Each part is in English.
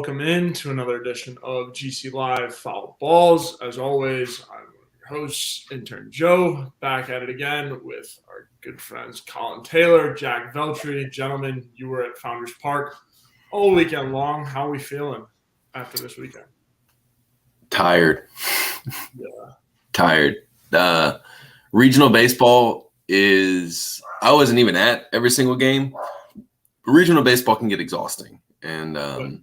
welcome in to another edition of GC Live Fowl Balls. As always, I'm your host, Intern Joe, back at it again with our good friends Collyn Taylor, Jack Veltri. Gentlemen, you were at Founders Park all weekend long. How are we feeling after this weekend? Tired. Yeah. Tired. Regional baseball is – I wasn't even at every single game. Regional baseball can get exhausting. And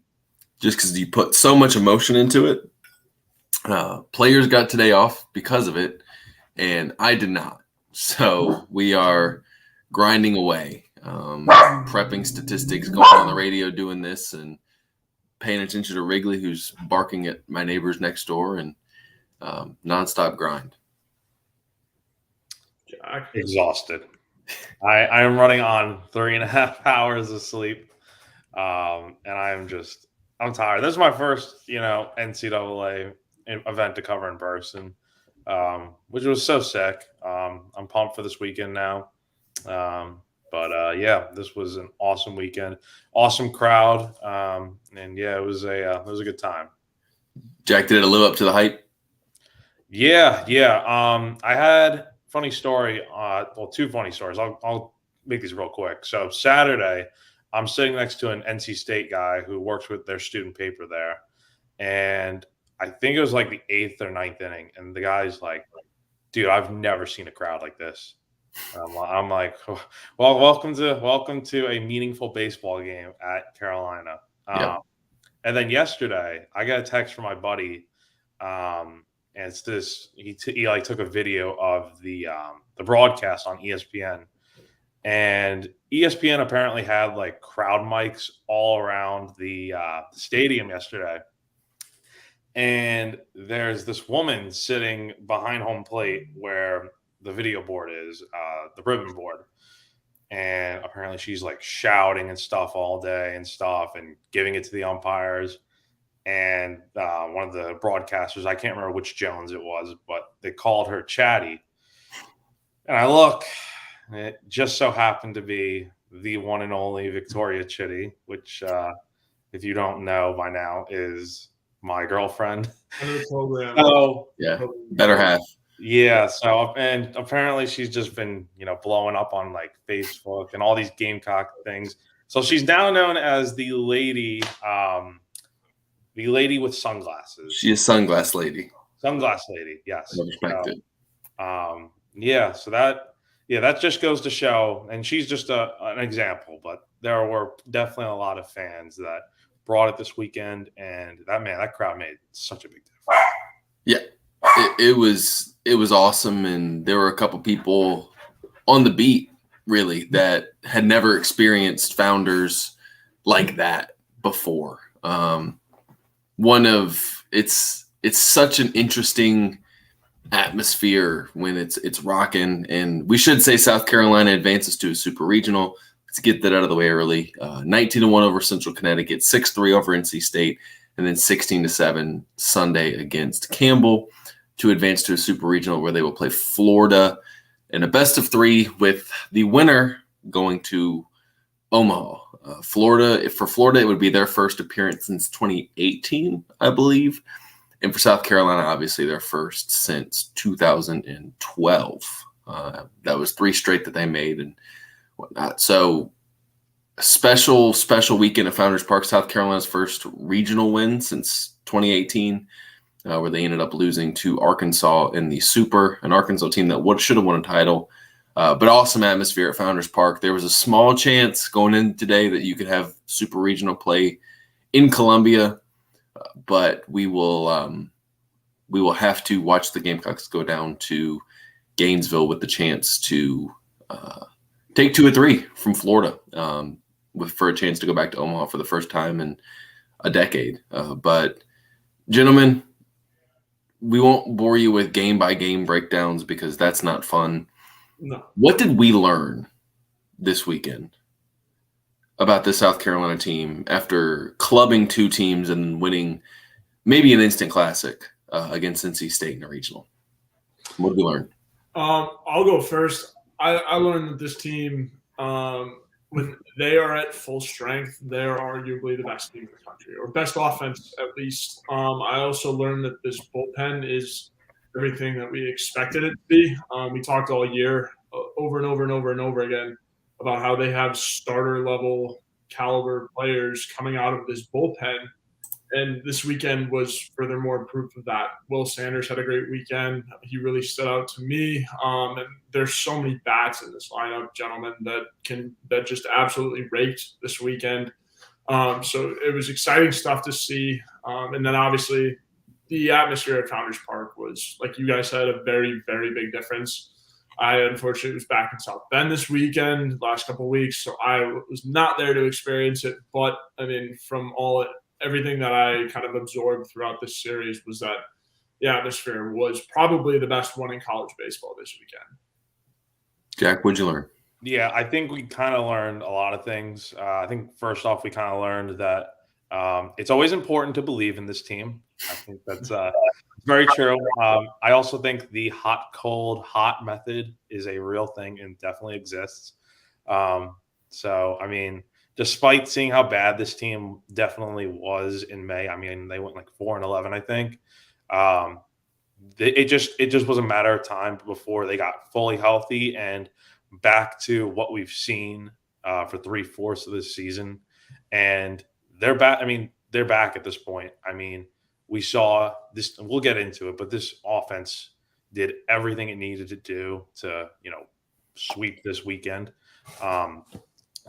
just because you put so much emotion into it, players got today off because of it, and I did not. So we are grinding away, prepping statistics, going on the radio doing this, and paying attention to Wrigley, who's barking at my neighbors next door, and nonstop grind. Exhausted. I am running on 3.5 hours of sleep. And I'm tired. This is my first, NCAA event to cover in person, which was so sick. I'm pumped for this weekend now. But this was an awesome weekend, awesome crowd. And yeah, it was a good time. Jack, did it live up to the hype? Yeah. I had funny story. Two funny stories. I'll make these real quick. So Saturday, I'm sitting next to an NC State guy who works with their student paper there. And I think it was like the 8th or 9th inning. And the guy's like, dude, I've never seen a crowd like this. I'm like, well, welcome to a meaningful baseball game at Carolina. Yeah. And then yesterday, I got a text from my buddy. And it's this, he took a video of the broadcast on ESPN. And ESPN apparently had like crowd mics all around the stadium yesterday. And there's this woman sitting behind home plate where the video board is, the ribbon board. And apparently she's like shouting and stuff all day and stuff and giving it to the umpires. And one of the broadcasters, I can't remember which Jones it was, but they called her Chatty. And I look. It just so happened to be the one and only Victoria Chitty, which, if you don't know by now, is my girlfriend. So, yeah, better half. Yeah. So, and apparently she's just been, blowing up on like Facebook and all these Gamecock things. So she's now known as the lady with sunglasses. She is Sunglass Lady. Sunglass Lady. Yes. I respect it. So that just goes to show, and she's just an example, but there were definitely a lot of fans that brought it this weekend, and that crowd made such a big difference. Yeah, it was awesome, and there were a couple people on the beat, really, that had never experienced Founders like that before. It's such an interesting atmosphere when it's rocking, and we should say South Carolina advances to a super regional. Let's get that out of the way early. 19-1 over Central Connecticut, 6-3 over NC State, and then 16-7 Sunday against Campbell to advance to a super regional where they will play Florida in a best of 3 with the winner going to Omaha. For Florida, it would be their first appearance since 2018, I believe. And for South Carolina, obviously their first since 2012. That was 3 straight that they made and whatnot. So a special weekend at Founders Park. South Carolina's first regional win since 2018, where they ended up losing to Arkansas in the Super, an Arkansas team that should have won a title. But awesome atmosphere at Founders Park. There was a small chance going in today that you could have super regional play in Columbia. But we will have to watch the Gamecocks go down to Gainesville with the chance to take 2 or 3 from Florida for a chance to go back to Omaha for the first time in a decade. But, gentlemen, we won't bore you with game-by-game breakdowns because that's not fun. No. What did we learn this weekend about the South Carolina team after clubbing 2 teams and winning maybe an instant classic against NC State in a regional? What did we learn? I'll go first. I learned that this team when they are at full strength, they're arguably the best team in the country, or best offense at least. I also learned that this bullpen is everything that we expected it to be. We talked all year over and over and over and over again about how they have starter level caliber players coming out of this bullpen. And this weekend was furthermore proof of that. Will Sanders had a great weekend. He really stood out to me. And there's so many bats in this lineup, gentlemen, that just absolutely raked this weekend. So it was exciting stuff to see. And then obviously the atmosphere at Founders Park was, like you guys said, a very, very big difference. I unfortunately was back in South Bend this weekend, last couple of weeks, so I was not there to experience it. But I mean, from everything that I kind of absorbed throughout this series was that the atmosphere was probably the best one in college baseball this weekend. Jack, what'd you learn? Yeah, I think we kind of learned a lot of things. I think first off, we kind of learned that it's always important to believe in this team. I think that's very true. I also think the hot, cold, hot method is a real thing and definitely exists. So, I mean, despite seeing how bad this team definitely was in May, I mean, they went like 4-11, I think. It just was a matter of time before they got fully healthy and back to what we've seen for 3/4 of this season. And they're back. I mean, they're back at this point. I mean, we saw this, and we'll get into it, but this offense did everything it needed to do to, sweep this weekend.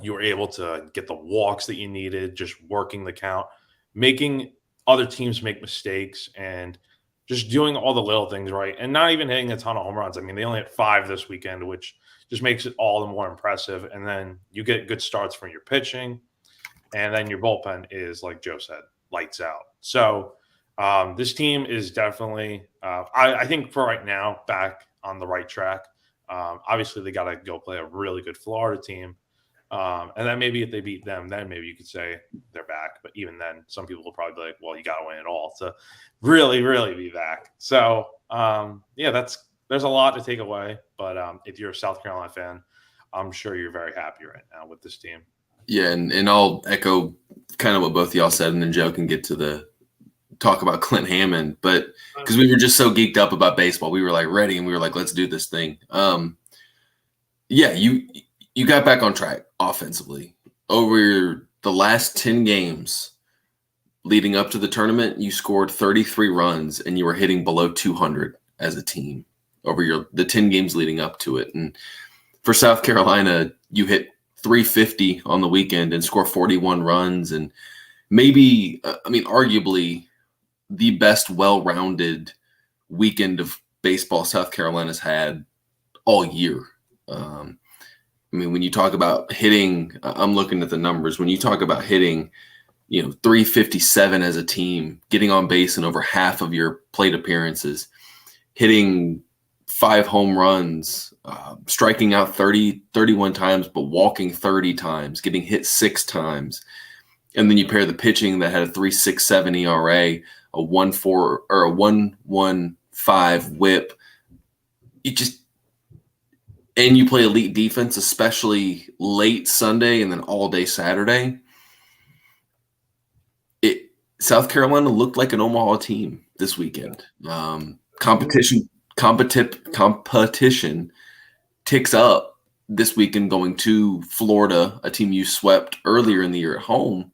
You were able to get the walks that you needed, just working the count, making other teams make mistakes, and just doing all the little things right, and not even hitting a ton of home runs. I mean, they only hit 5 this weekend, which just makes it all the more impressive. And then you get good starts from your pitching, and then your bullpen is, like Joe said, lights out. So this team is definitely, I think for right now, back on the right track. Obviously, they got to go play a really good Florida team. And then maybe if they beat them, then maybe you could say they're back. But even then, some people will probably be like, well, you got to win it all to really, really be back. So, there's a lot to take away. But if you're a South Carolina fan, I'm sure you're very happy right now with this team. Yeah, and I'll echo kind of what both of y'all said, and then Joe can get to the talk about Clint Hammond. But because we were just so geeked up about baseball, we were like ready, and we were like, let's do this thing. You got back on track offensively. Over the last 10 games leading up to the tournament, you scored 33 runs, and you were hitting below 200 as a team over the 10 games leading up to it. And for South Carolina, you hit 350 on the weekend and score 41 runs, and maybe, arguably the best well-rounded weekend of baseball South Carolina's had all year. When you talk about hitting, I'm looking at the numbers. When you talk about hitting, 357 as a team, getting on base in over half of your plate appearances, hitting 5 home runs, striking out 31 times, but walking 30 times, getting hit 6 times. And then you pair the pitching that had a 3.67 ERA, a 1.4 or a 1.15 whip. And you play elite defense, especially late Sunday and then all day Saturday. South Carolina looked like an Omaha team this weekend. Competition ticks up this weekend going to Florida, a team you swept earlier in the year at home,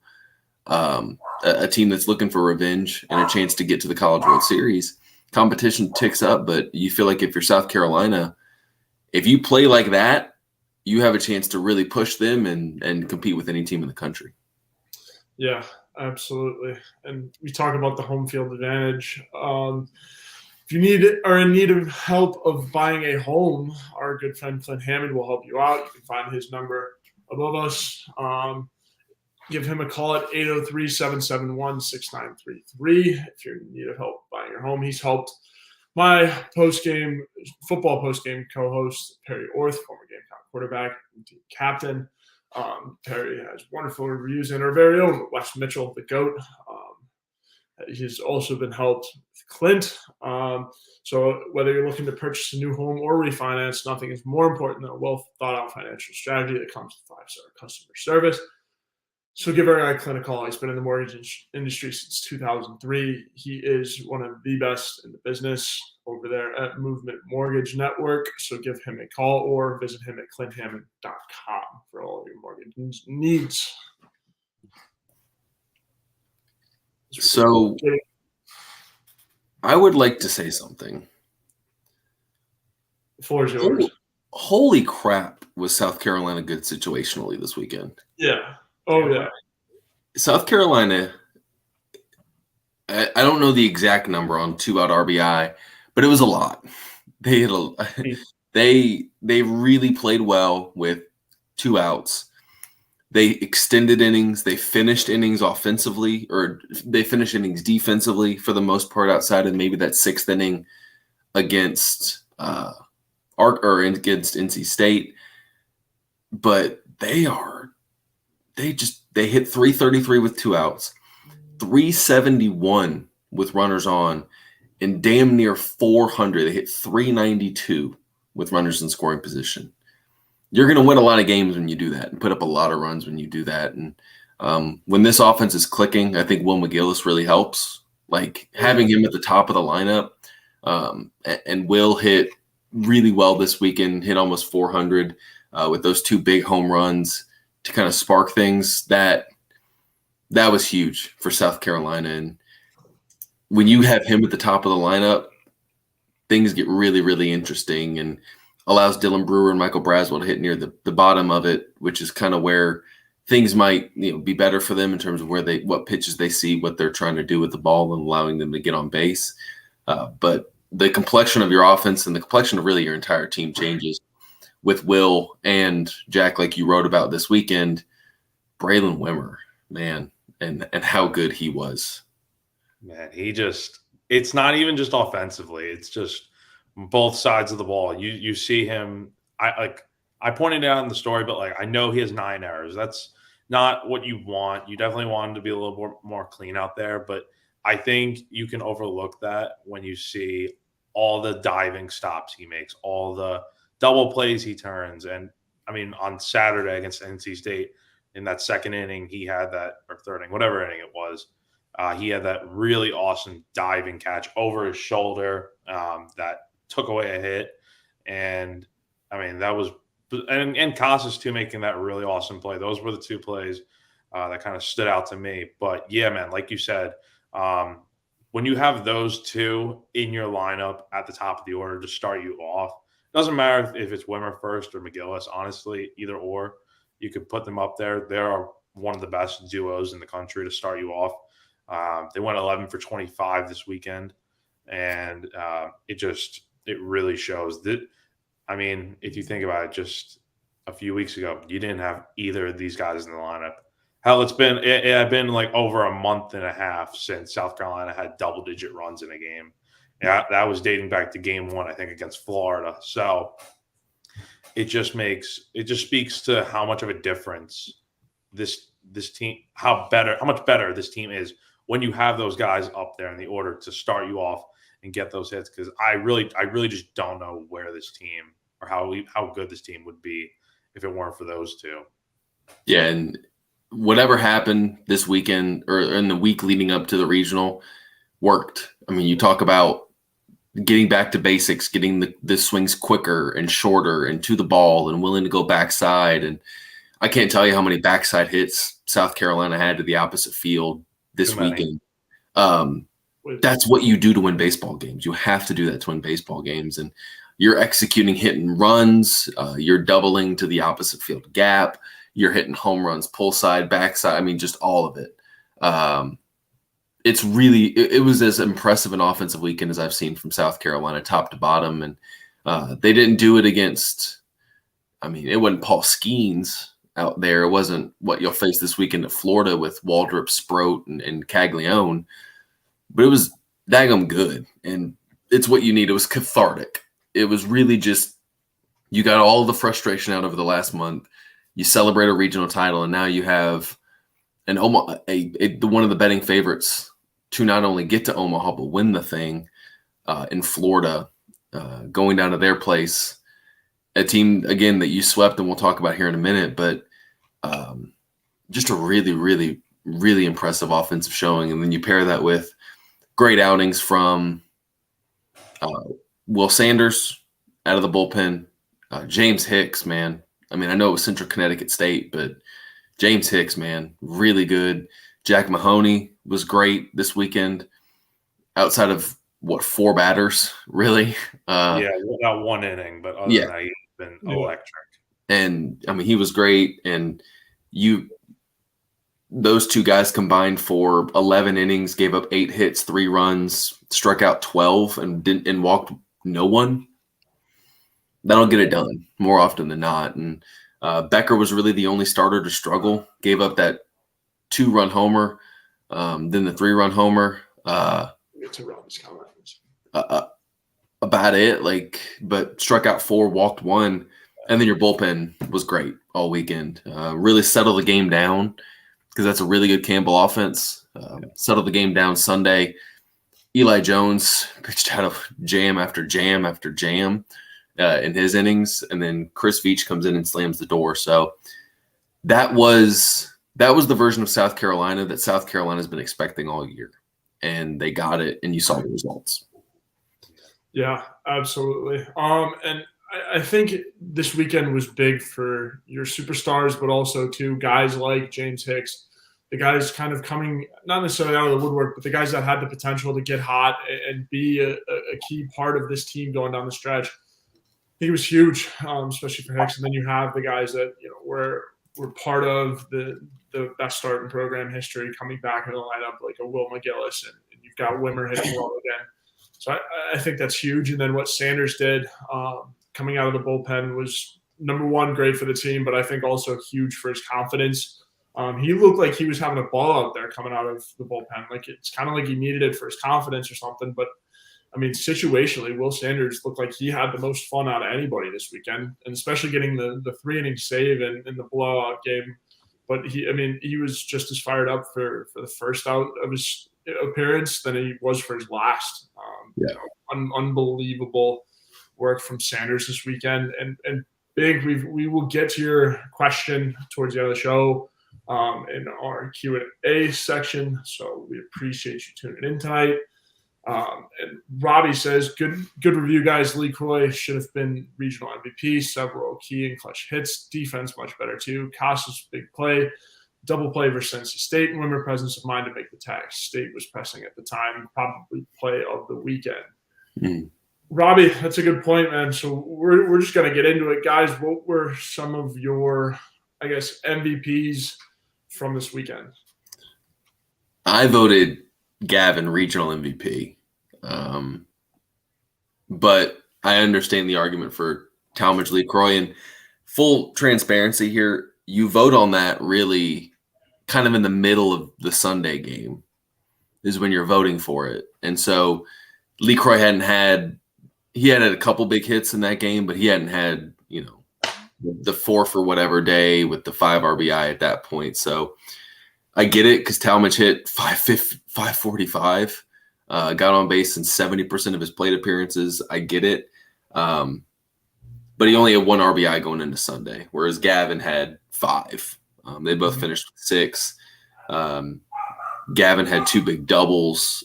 a team that's looking for revenge and a chance to get to the College World Series. Competition ticks up, but you feel like if you're South Carolina, if you play like that, you have a chance to really push them and compete with any team in the country. Yeah, absolutely. And we talk about the home field advantage. If you are in need of help of buying a home, our good friend Clint Hammond will help you out. You can find his number above us. Give him a call at 803-771-6933 if you're in need of help buying your home. He's helped my football postgame co-host, Perry Orth, former Gamecock quarterback and team captain. Perry has wonderful reviews, and our very own Wes Mitchell, the GOAT, He's also been helped with Clint. So whether you're looking to purchase a new home or refinance, nothing is more important than a well-thought-out financial strategy that comes with 5-star customer service. So give our guy Clint a call. He's been in the mortgage industry since 2003. He is one of the best in the business over there at Movement Mortgage Network. So give him a call or visit him at clinthammond.com for all of your mortgage needs. So I would like to say something. The floor is yours. Holy crap, was South Carolina good situationally this weekend? Yeah. Oh, yeah. South Carolina, I don't know the exact number on 2-out RBI, but it was a lot. They really played well with 2 outs. They extended innings. They finished innings offensively, or they finished innings defensively for the most part, outside of maybe that 6th inning against against NC State. But they hit 333 with 2 outs, 371 with runners on, and damn near 400. They hit 392 with runners in scoring position. You're going to win a lot of games when you do that and put up a lot of runs when you do that. And when this offense is clicking, I think Will McGillis really helps. Like having him at the top of the lineup, and Will hit really well this weekend, hit almost 400 with those 2 big home runs to kind of spark things. That was huge for South Carolina. And when you have him at the top of the lineup, things get really, really interesting and allows Dylan Brewer and Michael Braswell to hit near the bottom of it, which is kind of where things might be better for them in terms of what pitches they see, what they're trying to do with the ball, and allowing them to get on base. But the complexion of your offense and the complexion of really your entire team changes with Will and Jack, like you wrote about this weekend. Braylon Wimmer, man, and how good he was. Man, it's not even just offensively. It's just both sides of the ball. You see him. I pointed out in the story, but I know he has 9 errors. That's not what you want. You definitely want him to be a little more clean out there. But I think you can overlook that when you see all the diving stops he makes, all the double plays he turns. And I mean, on Saturday against NC State in that 2nd inning, he had that, or 3rd inning, whatever inning it was. He had that really awesome diving catch over his shoulder that took away a hit. And I mean, that was, and Casas too, making that really awesome play. Those were the 2 plays that kind of stood out to me. But yeah, man, like you said, when you have those 2 in your lineup at the top of the order to start you off, doesn't matter if it's Wimmer first or McGillis, honestly, either or, you could put them up there. They are one of the best duos in the country to start you off. They went 11 for 25 this weekend, and it really shows that. I mean, if you think about it, just a few weeks ago, you didn't have either of these guys in the lineup. Hell, it had been like over a month and a half since South Carolina had double-digit runs in a game. Yeah, that was dating back to game 1, I think, against Florida. So it just speaks to how much of a difference this team, how much better this team is when you have those guys up there in the order to start you off and get those hits. Because I really just don't know where this team, or how good this team would be if it weren't for those 2. Yeah, and whatever happened this weekend or in the week leading up to the regional worked. I mean, you talk about getting back to basics, getting the swings quicker and shorter and to the ball and willing to go backside. And I can't tell you how many backside hits South Carolina had to the opposite field this weekend. That's what you do to win baseball games. You have to do that to win baseball games. And you're executing hit and runs. You're doubling to the opposite field gap. You're hitting home runs, pull side, backside. I mean, just all of it. It's really, it was as impressive an offensive weekend as I've seen from South Carolina, top to bottom. And they didn't do it against, I mean, it wasn't Paul Skeens out there. It wasn't what you'll face this weekend at Florida with Waldrop, Sproat, and Caglione. But it was daggum good. And it's what you need. It was cathartic. It was really just, you got all the frustration out over the last month. You celebrate a regional title, and now you have one of the betting favorites to not only get to Omaha but win the thing in Florida, going down to their place. A team, again, that you swept, and we'll talk about here in a minute, but just a really, really, really impressive offensive showing. And then you pair that with great outings from Will Sanders out of the bullpen, James Hicks, man. I mean, I know it was Central Connecticut State, but James Hicks, man, really good. Jack Mahoney was great this weekend outside of, 4 batters, really? Not one inning, but other than that, he's been electric. And, I mean, he was great. And those two guys combined for 11 innings, gave up 8 hits, 3 runs, struck out 12, and walked no one. That'll get it done more often than not. And Becker was really the only starter to struggle. Gave up that 2-run homer, then the 3-run homer. About it, but struck out 4, walked 1, and then your bullpen was great all weekend. Really settled the game down because that's a really good Campbell offense. Settled the game down Sunday. Eli Jones pitched out of jam after jam after jam in his innings, and then Chris Veach comes in and slams the door. So that was the version of South Carolina that South Carolina's been expecting all year, and they got it, and you saw the results. Yeah, absolutely. And I think this weekend was big for your superstars, but also too guys like James Hicks, the guys kind of coming not necessarily out of the woodwork, but the guys that had the potential to get hot and be a key part of this team going down the stretch. I think it was huge, especially for Hicks. And then you have the guys that were part of the best start in program history coming back in the lineup, like a Will McGillis, and you've got Wimmer hitting well again. So I think that's huge. And then what Sanders did coming out of the bullpen was, number one, great for the team, but I think also huge for his confidence. He looked like he was having a ball out there coming out of the bullpen. Like, it's kind of like he needed it for his confidence or something. But, I mean, situationally, Will Sanders looked like he had the most fun out of anybody this weekend, and especially getting the 3-inning save in the blowout game. But he was just as fired up for the first out of his appearance than he was for his last. Unbelievable work from Sanders this weekend, and big. We will get to your question towards the end of the show in our Q&A section. So we appreciate you tuning in tonight. And Robbie says, good review, guys. Lee Croy should have been regional MVP. Several key and clutch hits. Defense much better too. Casas big play. Double play versus NC State, and Wimmer presence of mind to make the tag. State was pressing at the time. Probably play of the weekend. Robbie, that's a good point, man. So we're just going to get into it. Guys, what were some of your, I guess, MVPs from this weekend? I voted Gavin regional MVP. But I understand the argument for Talmadge Lee Croy. And full transparency here, you vote on that really kind of in the middle of the Sunday game is when you're voting for it. And so Lee Croy had a couple big hits in that game, but he hadn't had, the 4 for whatever day with the 5 RBI at that point. So I get it, because Talmadge hit 545, got on base in 70% of his plate appearances. I get it. But he only had 1 RBI going into Sunday, whereas Gavin had 5. They both finished with 6. Gavin had 2 big doubles,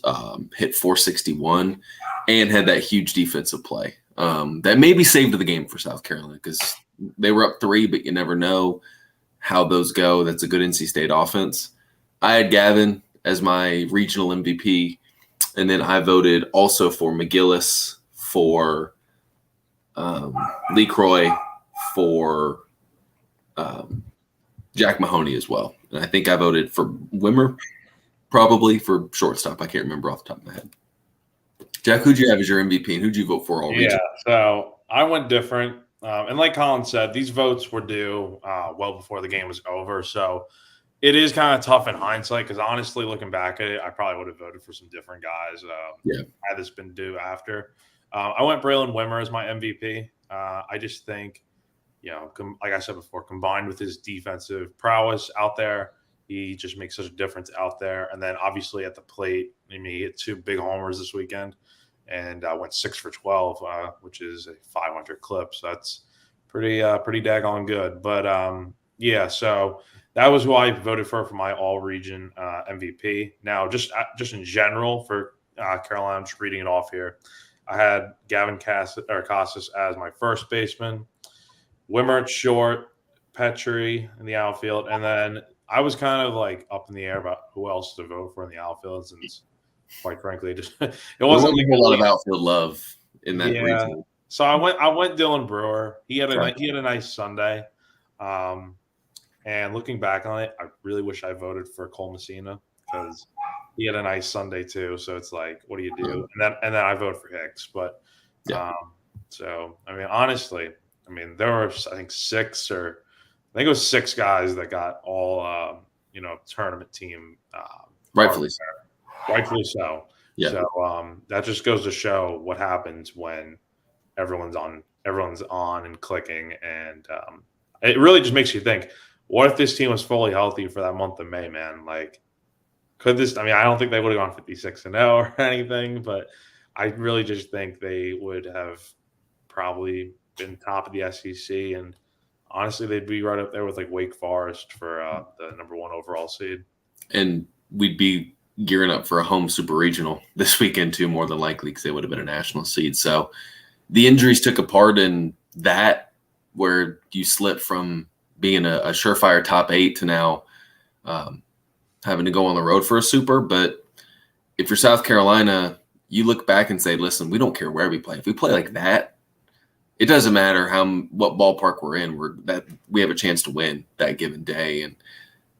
hit 461, and had that huge defensive play that maybe saved the game for South Carolina, because they were up 3, but you never know how those go. That's a good NC State offense. I had Gavin as my regional MVP, and then I voted also for McGillis, for Lee Croy, for Jack Mahoney as well. And I think I voted for Wimmer, probably for shortstop. I can't remember off the top of my head. Jack, who'd you have as your MVP, and who'd you vote for all region? So I went different. And like Collyn said, these votes were due well before the game was over. So it is kind of tough in hindsight, because honestly, looking back at it, I probably would have voted for some different guys had this been due after. I went Braylon Wimmer as my MVP. I just think, like I said before, combined with his defensive prowess out there, He just makes such a difference out there. And then obviously at the plate, I mean, he hit 2 big homers this weekend and went 6 for 12, which is a 500 clip. So that's pretty daggone good. But yeah, so that was who I voted for my all-region MVP. Now, just in general for Carolina, I'm just reading it off here. I had Gavin Casas as my first baseman, Wimmer at short, Petrie in the outfield, and then I was kind of like up in the air about who else to vote for in the outfield, since quite frankly, it wasn't a lot of outfield love in that region. So I went Dylan Brewer. He had a nice Sunday. And looking back on it, I really wish I voted for Cole Messina because he had a nice Sunday too. So it's like, what do you do? And then I vote for Hicks. But so I mean, honestly, I mean, there were I think 6 guys that got all tournament team rightfully so. Yeah. So that just goes to show what happens when everyone's on and clicking, and it really just makes you think, what if this team was fully healthy for that month of May, man? Like, could this? I mean, I don't think they would have gone 56-0 or anything, but I really just think they would have probably been top of the SEC, and honestly, they'd be right up there with like Wake Forest for the #1 overall seed. And we'd be gearing up for a home super regional this weekend too, more than likely, because they would have been a national seed. So the injuries took a part in that, where you slip from being a surefire top 8 to now having to go on the road for a super. But if you're South Carolina, you look back and say, listen, we don't care where we play. If we play like that, it doesn't matter what ballpark we're in. We have a chance to win that given day. And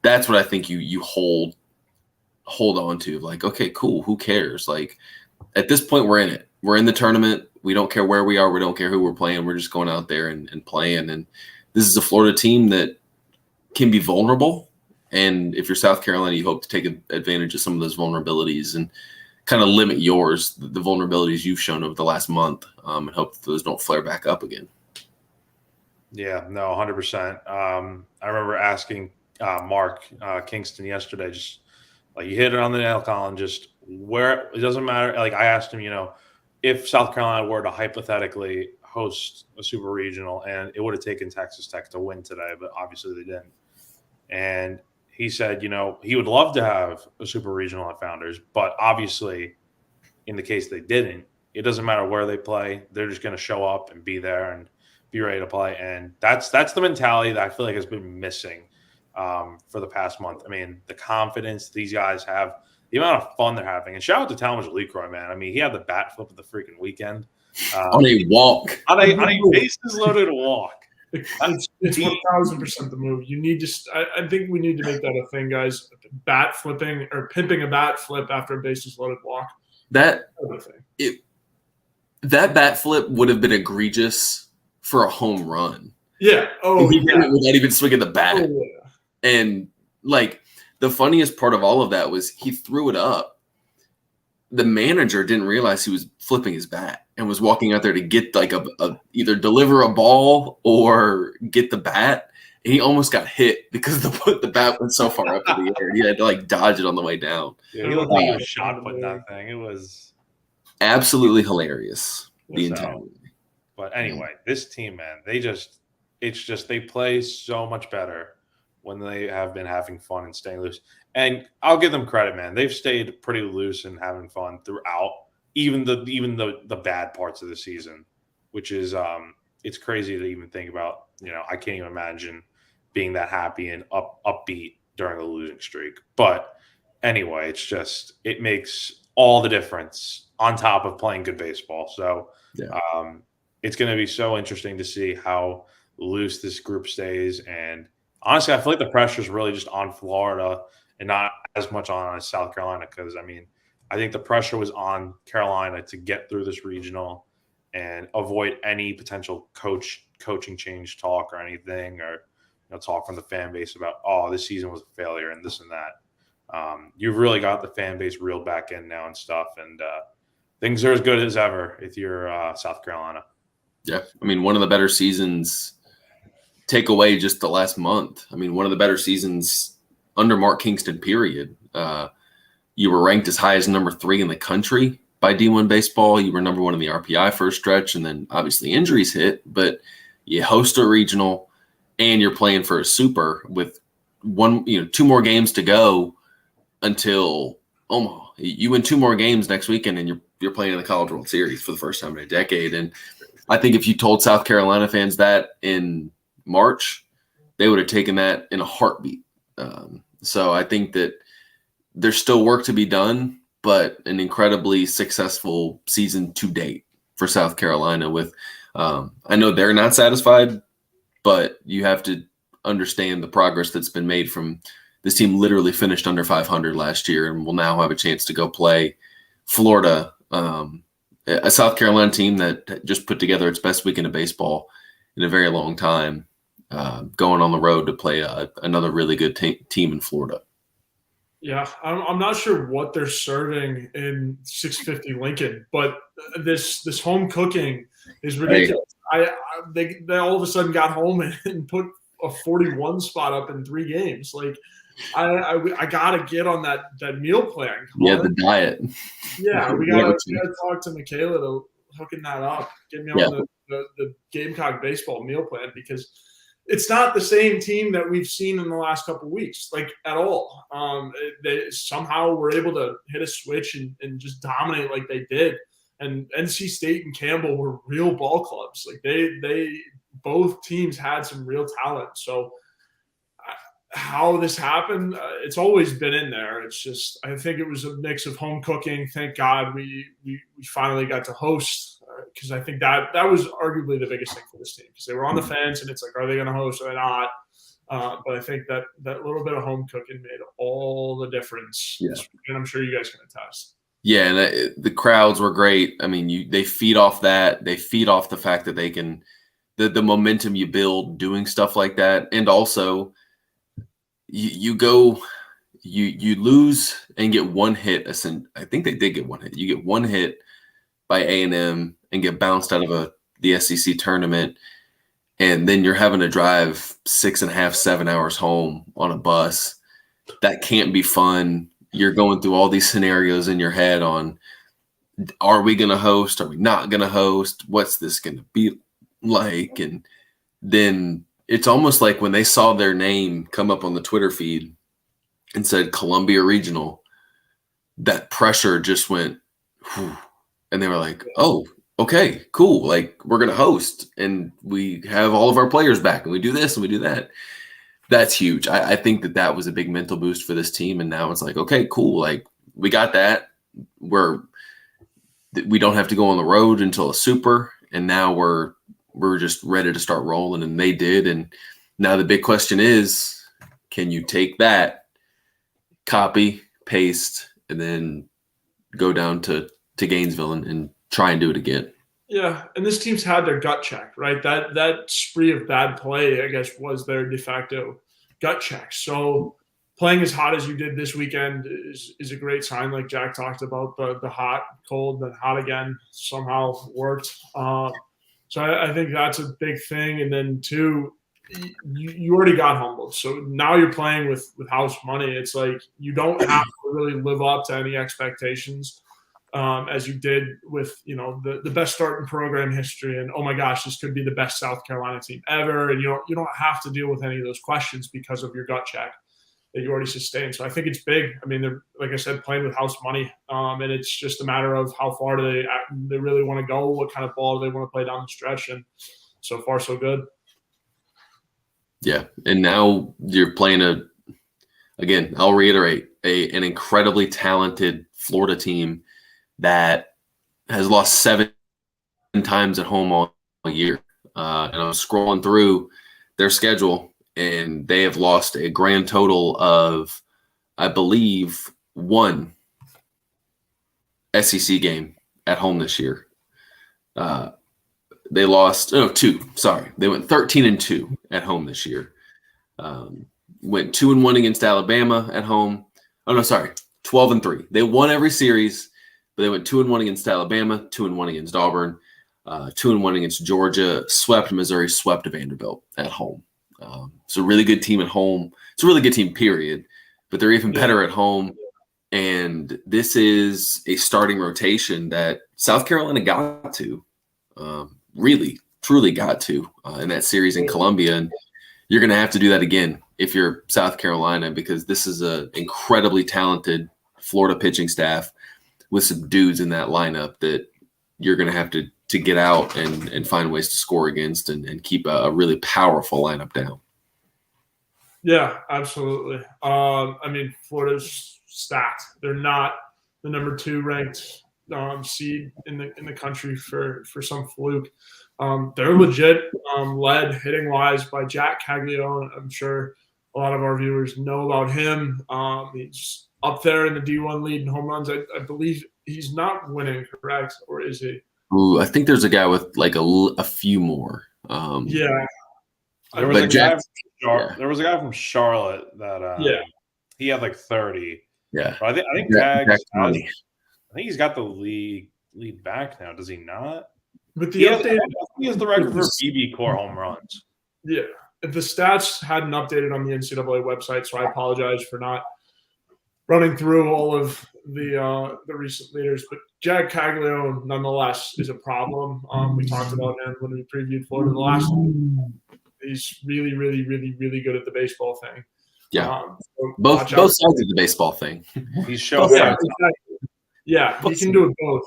that's what I think you hold on to. Like, okay, cool. Who cares? Like, at this point, we're in it. We're in the tournament. We don't care where we are. We don't care who we're playing. We're just going out there and playing. And this is a Florida team that can be vulnerable. And if you're South Carolina, you hope to take advantage of some of those vulnerabilities and kind of limit the vulnerabilities you've shown over the last month, and hope that those don't flare back up again. Yeah, no, 100%. I remember asking Mark Kingston yesterday, just like, you hit it on the nail, Collyn, just where it doesn't matter. Like, I asked him, if South Carolina were to hypothetically host a super regional, and it would have taken Texas Tech to win today, but obviously they didn't. And he said, he would love to have a super regional at Founders, but obviously in the case they didn't, it doesn't matter where they play. They're just going to show up and be there and be ready to play. And that's the mentality that I feel like has been missing for the past month. I mean, the confidence these guys have, the amount of fun they're having. And shout out to Talmadge Leakroy, man. I mean, he had the bat flip of the freaking weekend. On a walk. On a bases loaded walk. It's 1,000% the move. You need to. I think we need to make that a thing, guys. Bat flipping or pimping a bat flip after a bases loaded walk. That bat flip would have been egregious for a home run. Yeah. Oh, he did it without even swinging the bat. Oh, yeah. And like, the funniest part of all of that was he threw it up. The manager didn't realize he was flipping his bat and was walking out there to get like either deliver a ball or get the bat. And he almost got hit because the bat went so far up in the air. He had to like dodge it on the way down. Yeah, he looked like he was shot putting that thing. It was absolutely hilarious. The entire movie. But anyway, this team, man, they play so much better when they have been having fun and staying loose. And I'll give them credit, man. They've stayed pretty loose and having fun throughout, even the bad parts of the season, which is it's crazy to even think about. I can't even imagine being that happy and upbeat during a losing streak. But anyway, it makes all the difference on top of playing good baseball. So it's going to be so interesting to see how loose this group stays. And honestly, I feel like the pressure is really just on Florida and not as much on South Carolina, because, I mean, I think the pressure was on Carolina to get through this regional and avoid any potential coaching change talk or anything, or talk from the fan base about, oh, this season was a failure and this and that. You've really got the fan base reeled back in now and stuff, and things are as good as ever if you're South Carolina. Yeah, I mean, one of the better seasons. Take away just the last month. I mean, one of the better seasons under Mark Kingston, period. You were ranked as high as number 3 in the country by D1 baseball. You were number 1 in the RPI for a stretch, and then obviously injuries hit, but you host a regional and you're playing for a super with 2 more games to go until Omaha. You win 2 more games next weekend and you're playing in the College World Series for the first time in a decade. And I think if you told South Carolina fans that in March, they would have taken that in a heartbeat. So I think that there's still work to be done, but an incredibly successful season to date for South Carolina with I know they're not satisfied, but you have to understand the progress that's been made from this team. Literally finished under 500 last year and will now have a chance to go play Florida, a South Carolina team that just put together its best weekend of baseball in a very long time, going on the road to play another really good team in Florida. Yeah, I'm not sure what they're serving in 650 Lincoln, but this home cooking is ridiculous. They all of a sudden got home and put a 41 spot up in 3 games. Like I gotta get on that meal plan. Yeah, the diet. Yeah, we gotta talk to Michaela to hooking that up. Get me on the Gamecock baseball meal plan, because it's not the same team that we've seen in the last couple of weeks, like at all. They somehow were able to hit a switch and just dominate like they did. And NC State and Campbell were real ball clubs. Like they both teams had some real talent. So how this happened, it's always been in there. It's just, I think it was a mix of home cooking. Thank God we finally got to host, because I think that was arguably the biggest thing for this team, because they were on the fence and it's like, are they going to host or not? But I think that little bit of home cooking made all the difference. Yeah. And I'm sure you guys can attest. Yeah, and the crowds were great. I mean, they feed off that. They feed off the fact that they can the momentum you build doing stuff like that. And also you lose and get 1 hit. I think they did get 1 hit. You get 1 hit by A&M and get bounced out of the SEC tournament, and then you're having to drive 6.5, 7 hours home on a bus. That can't be fun. You're going through all these scenarios in your head on, are we going to host? Are we not going to host? What's this going to be like? And then it's almost like when they saw their name come up on the Twitter feed and said Columbia Regional, that pressure just went, whew, and they were like, oh, okay, cool. Like, we're going to host and we have all of our players back and we do this and we do that. That's huge. I think that was a big mental boost for this team. And now it's like, okay, cool. Like, we got that. We don't have to go on the road until a super. And now we're just ready to start rolling. And they did. And now the big question is, can you take that, copy, paste, and then go down to Gainesville and try and do it again? Yeah, and this team's had their gut check, right? That spree of bad play, I guess, was their de facto gut check. So playing as hot as you did this weekend is a great sign. Like Jack talked about, the hot, cold, then hot again somehow worked. So I think that's a big thing. And then 2, you already got humbled. So now you're playing with house money. It's like you don't have to really live up to any expectations. As you did with, the best start in program history, and oh my gosh, this could be the best South Carolina team ever, and you don't have to deal with any of those questions because of your gut check that you already sustained. So I think it's big. I mean, they're, like I said, playing with house money, and it's just a matter of how far do they really want to go, what kind of ball do they want to play down the stretch, and so far so good. Yeah, and now you're playing again, I'll reiterate, an incredibly talented Florida team that has lost 7 times at home all year. And I'm scrolling through their schedule, and they have lost a grand total of, I believe, 1 SEC game at home this year. They lost 2. Sorry, they went 13-2 at home this year. Went 2-1 against Alabama at home. Oh no, sorry, 12-3. They won every series. But they went 2-1 against Alabama, 2-1 against Auburn, 2-1 against Georgia, swept Missouri, swept Vanderbilt at home. It's a really good team at home. It's a really good team, period. but they're even better at home. And this is a starting rotation that South Carolina got to, really, truly got to in that series in Columbia. And you're going to have to do that again if you're South Carolina, because this is an incredibly talented Florida pitching staff with some dudes in that lineup that you're going to have to get out and find ways to score against and keep a really powerful lineup down. Yeah, absolutely. I mean, Florida's stacked. They're not the number 2 ranked seed in the country for some fluke. They're legit, led hitting wise by Jack Caglione. I'm sure a lot of our viewers know about him. He's up there in the D1 lead in home runs. I believe he's not winning, correct? Or is he? Ooh, I think there's a guy with like a few more. Yeah. There was a guy from Charlotte that he had like 30. Yeah. But I think Tags I think he's got the lead back now, does he not? But he has the record for BB core home runs. Yeah. The stats hadn't updated on the NCAA website, so I apologize for not running through all of the recent leaders. But Jack Caglione, nonetheless, is a problem. We talked about him when we previewed Florida the last time. He's really, really, really, really good at the baseball thing. Yeah, so both sides of the baseball thing. He's showing. Yeah, he can do it both.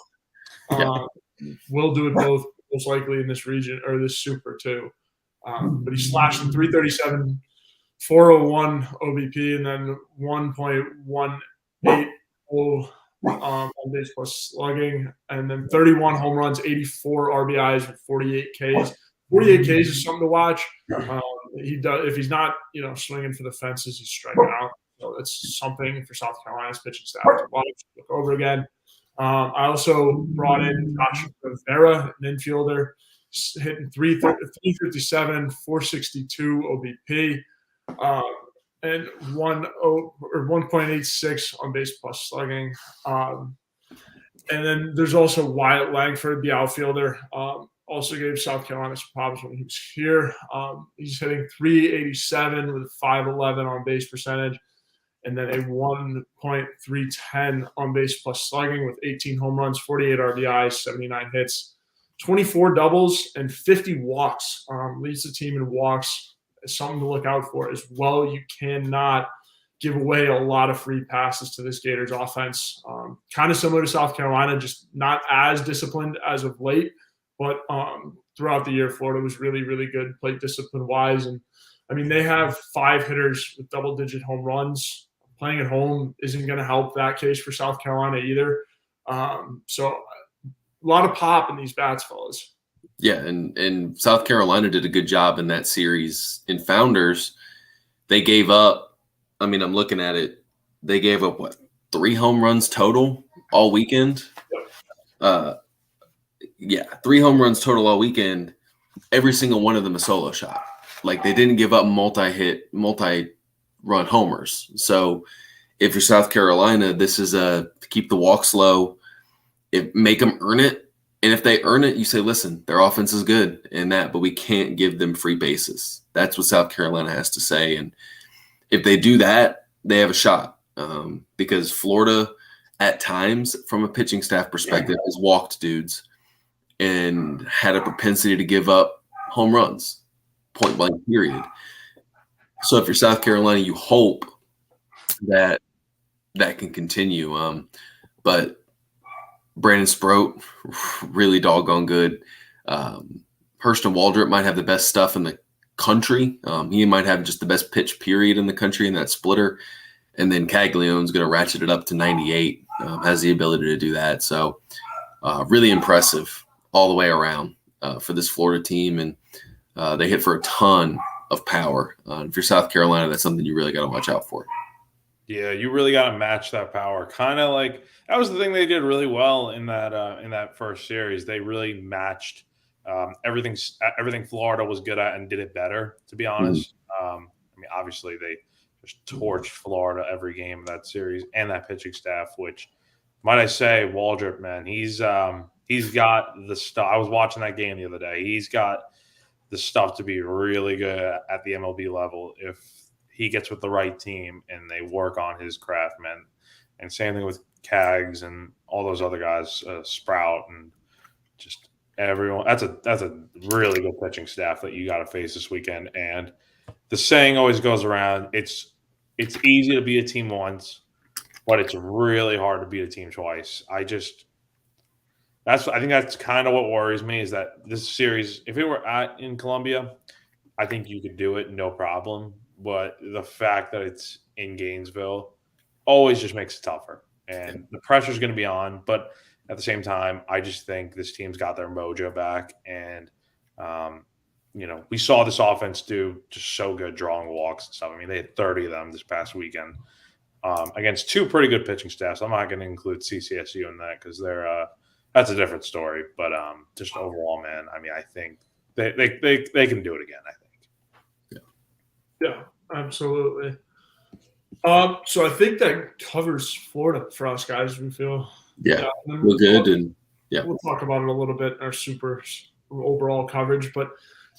Will do it both, most likely in this region or this super too. But he's slashing 337, 401 OBP, and then 1.18 on base plus slugging, and then 31 home runs, 84 RBIs with 48 Ks. 48 Ks is something to watch. He does if he's not, swinging for the fences, he's striking out. So it's something for South Carolina's pitching staff to watch, look over again. I also brought in Josh Rivera, an infielder, hitting 357, 462 OBP, and 1.86 on base plus slugging. And then there's also Wyatt Langford, the outfielder. Also gave South Carolina some problems when he was here. He's hitting 387 with 511 on base percentage, and then a 1.310 on base plus slugging with 18 home runs, 48 RBIs, 79 hits, 24 doubles, and 50 walks. Leads the team in walks. It's something to look out for as well. You cannot give away a lot of free passes to this Gators offense. Kind of similar to South Carolina, just not as disciplined as of late. But throughout the year, Florida was really, really good plate discipline-wise. And, I mean, they have 5 hitters with double-digit home runs. Playing at home isn't going to help that case for South Carolina either. So a lot of pop in these bats, fellas. Yeah, and South Carolina did a good job in that series. In Founders, they gave up – I mean, I'm looking at it. They gave up, 3 home runs total all weekend? Yep. 3 home runs total all weekend. Every single one of them a solo shot. Like, they didn't give up multi-run homers. So if you're South Carolina, this is keep the walks low, make them earn it. And if they earn it, you say, listen, their offense is good in that, but we can't give them free bases. That's what South Carolina has to say. And if they do that, they have a shot, because Florida at times, from a pitching staff perspective, has walked dudes and had a propensity to give up home runs, point blank period. So if you're South Carolina, you hope that can continue. But Brandon Sproat, really doggone good. Hurston Waldrop might have the best stuff in the country. He might have just the best pitch period in the country in that splitter. And then Caglione's going to ratchet it up to 98, has the ability to do that. So really impressive all the way around for this Florida team. And they hit for a ton of power. If you're South Carolina, that's something you really got to watch out for. Yeah, you really got to match that power. Kind of like that was the thing they did really well in that first series. They really matched everything Florida was good at and did it better, to be honest. I mean, obviously they just torched Florida every game of that series and that pitching staff, which, might I say, Waldrop, man, he's got the stuff. I was watching that game the other day. He's got the stuff to be really good at the MLB level if he gets with the right team and they work on his craft, man. And same thing with Cags and all those other guys, Sprout and just everyone. That's a really good pitching staff that you got to face this weekend. And the saying always goes around: it's easy to beat a team once, but it's really hard to beat a team twice. I think that's kind of what worries me is that this series, if it were in Columbia, I think you could do it, no problem. But the fact that it's in Gainesville always just makes it tougher. And the pressure's going to be on. But at the same time, I just think this team's got their mojo back. And, we saw this offense do just so good drawing walks and stuff. I mean, they had 30 of them this past weekend against two pretty good pitching staffs. I'm not going to include CCSU in that because that's a different story. But just overall, man, I mean, I think they can do it again, I think. Yeah, absolutely. So I think that covers Florida for us guys. We feel we're good, and we'll talk about it a little bit in our super overall coverage. But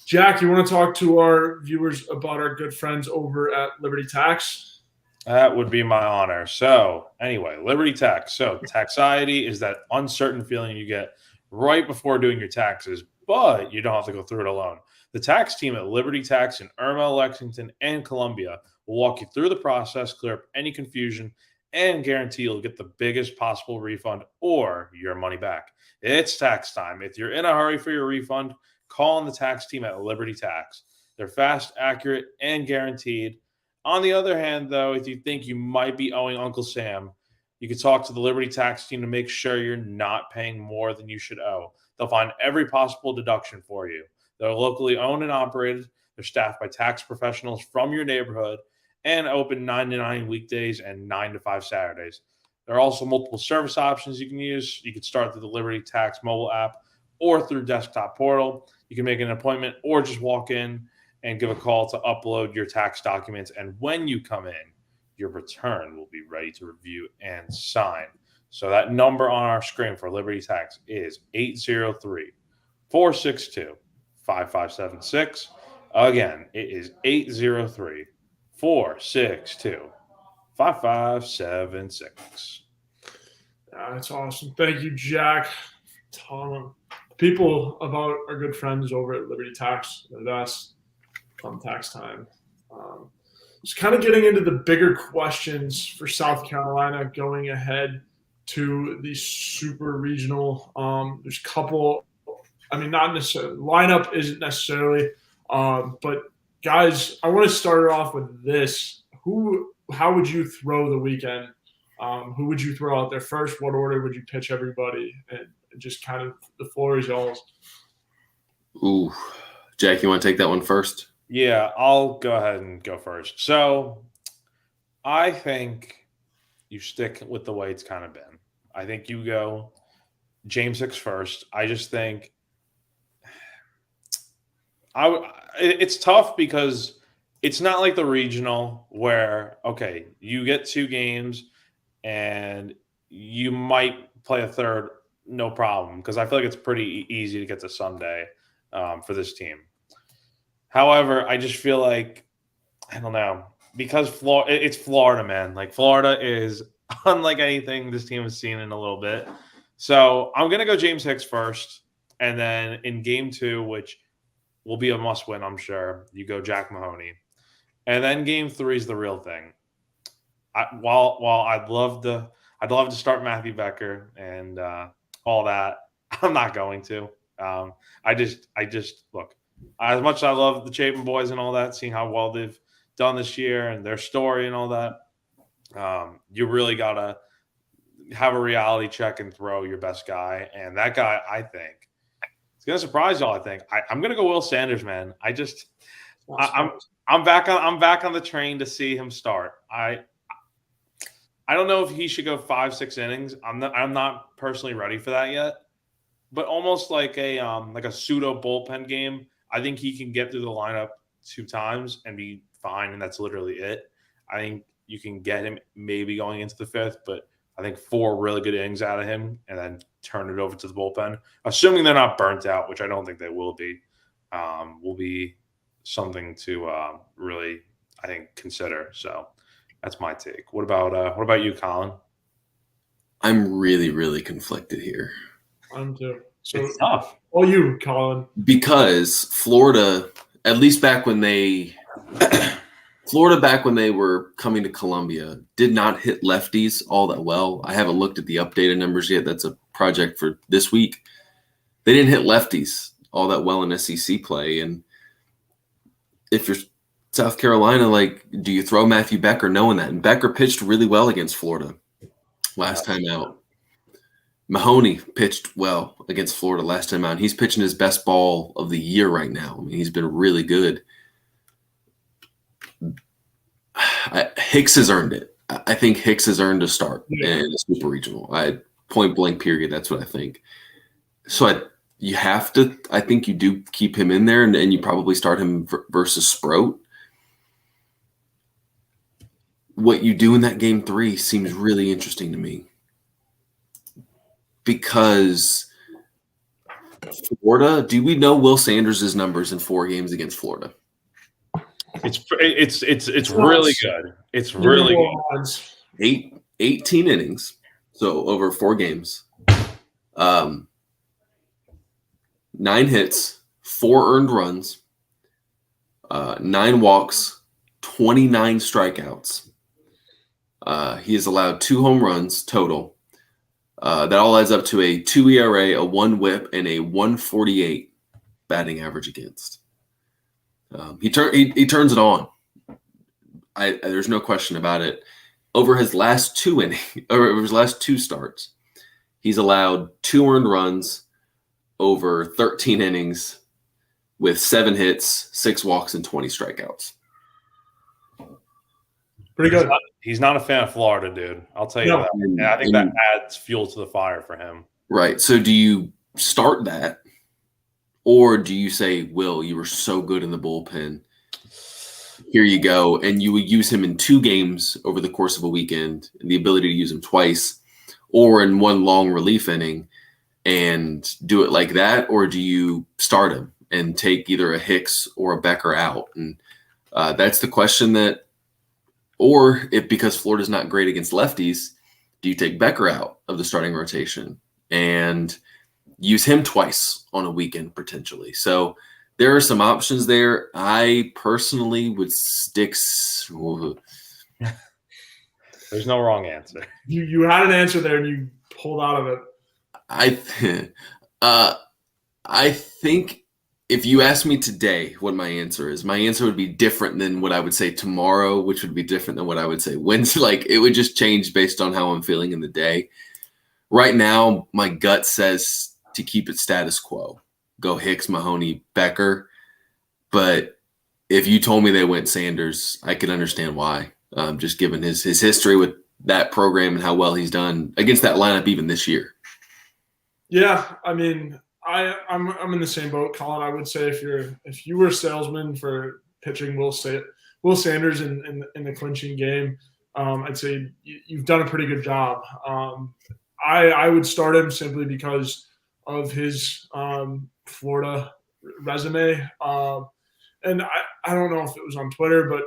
Jack, you want to talk to our viewers about our good friends over at Liberty Tax? That would be my honor. So anyway, Liberty Tax. So taxiety is that uncertain feeling you get right before doing your taxes, but you don't have to go through it alone. The tax team at Liberty Tax in Irma, Lexington, and Columbia will walk you through the process, clear up any confusion, and guarantee you'll get the biggest possible refund or your money back. It's tax time. If you're in a hurry for your refund, call on the tax team at Liberty Tax. They're fast, accurate, and guaranteed. On the other hand, though, if you think you might be owing Uncle Sam, you can talk to the Liberty Tax team to make sure you're not paying more than you should owe. They'll find every possible deduction for you. They're locally owned and operated. They're staffed by tax professionals from your neighborhood and open 9 to 9 weekdays and 9 to 5 Saturdays. There are also multiple service options you can use. You can start through the Liberty Tax mobile app or through desktop portal. You can make an appointment or just walk in and give a call to upload your tax documents. And when you come in, your return will be ready to review and sign. So that number on our screen for Liberty Tax is 803-462-5576. Again, it is 803-462-5576. That's awesome. Thank you, Jack. Telling people about our good friends over at Liberty Tax. That's come tax time. Just kind of getting into the bigger questions for South Carolina going ahead to the super regional. There's a couple. I mean, not necessarily lineup isn't necessarily, but guys, I want to start it off with this. How would you throw the weekend? Who would you throw out there first? What order would you pitch everybody? And just kind of the floor is y'all's. Ooh, Jack, you want to take that one first? Yeah, I'll go ahead and go first. So I think you stick with the way it's kind of been. I think you go James Hicks first. I just think it's tough because it's not like the regional where, okay, you get 2 games and you might play a third, no problem, because I feel like it's pretty easy to get to Sunday for this team. However, I just feel like, I don't know, because it's Florida, man. Like, Florida is unlike anything this team has seen in a little bit. So I'm going to go James Hicks first. And then in game 2, which will be a must win, I'm sure, you go Jack Mahoney. And then game 3 is the real thing. While I'd love to start Matthew Becker and all that, I'm not going to. I just look, as much as I love the Chapin boys and all that, seeing how well they've done this year and their story and all that, you really got to have a reality check and throw your best guy. And that guy, I think, it's going to surprise y'all. I think I'm going to go Will Sanders, man. I'm back on the train to see him start. I don't know if he should go 5-6 innings. I'm not personally ready for that yet. But almost like a pseudo bullpen game, I think he can get through the lineup 2 times and be fine, and that's literally it. I think you can get him maybe going into the 5th, but I think 4 really good innings out of him and then turn it over to the bullpen, assuming they're not burnt out, which I don't think they will be something to really I think, consider. So that's my take. What about you, Collyn? I'm really, really conflicted here I'm too. So It's tough. all you, Collyn. because Florida, at least back when they were coming to Columbia, did not hit lefties all that well. I haven't looked at the updated numbers yet. That's a project for this week. They didn't hit lefties all that well in SEC play. And if you're South Carolina, like, do you throw Matthew Becker knowing that? And Becker pitched really well against Florida last time out. Mahoney pitched well against Florida last time out. He's pitching his best ball of the year right now. I mean, he's been really good. Hicks has earned it. I think Hicks has earned a start in the Super Regional. Point blank period. That's what I think. So you have to. I think you do keep him in there, and you probably start him versus Sproat. What you do in that game 3 seems really interesting to me, because Florida. Do we know Will Sanders' numbers in 4 games against Florida? It's really good. It's really good. 18 innings, so over 4 games. 9 hits, 4 earned runs, 9 walks, 29 strikeouts. He has allowed 2 home runs total. That all adds up to a 2 ERA, a 1 WHIP, and a 148 batting average against. He turns it on. There's no question about it. Over his last 2 starts, he's allowed 2 earned runs over 13 innings with 7 hits, 6 walks, and 20 strikeouts. Pretty good. He's not a fan of Florida, dude. I'll tell you that. And I think that adds fuel to the fire for him. Right. So do you start that, or do you say, Will, you were so good in the bullpen, here you go, and you would use him in 2 games over the course of a weekend, and the ability to use him twice, or in 1 long relief inning, and do it like that? Or do you start him and take either a Hicks or a Becker out? And that's the question that, or if, because Florida's not great against lefties, do you take Becker out of the starting rotation and use him twice on a weekend potentially? So there are some options there. I personally would stick. There's no wrong answer. You had an answer there and you pulled out of it. I think if you ask me today what my answer would be different than what I would say tomorrow, which would be different than what I would say Wednesday. Like, it would just change based on how I'm feeling in the day. Right now, my gut says to keep it status quo. Go Hicks, Mahoney, Becker. But if you told me they went Sanders, I could understand why. Just given his history with that program and how well he's done against that lineup even this year. Yeah, I mean, I'm in the same boat, Collyn. I would say if you were a salesman for pitching Will Sanders in the clinching game, I'd say you've done a pretty good job. I would start him simply because of his Florida resume. And I don't know if it was on Twitter, but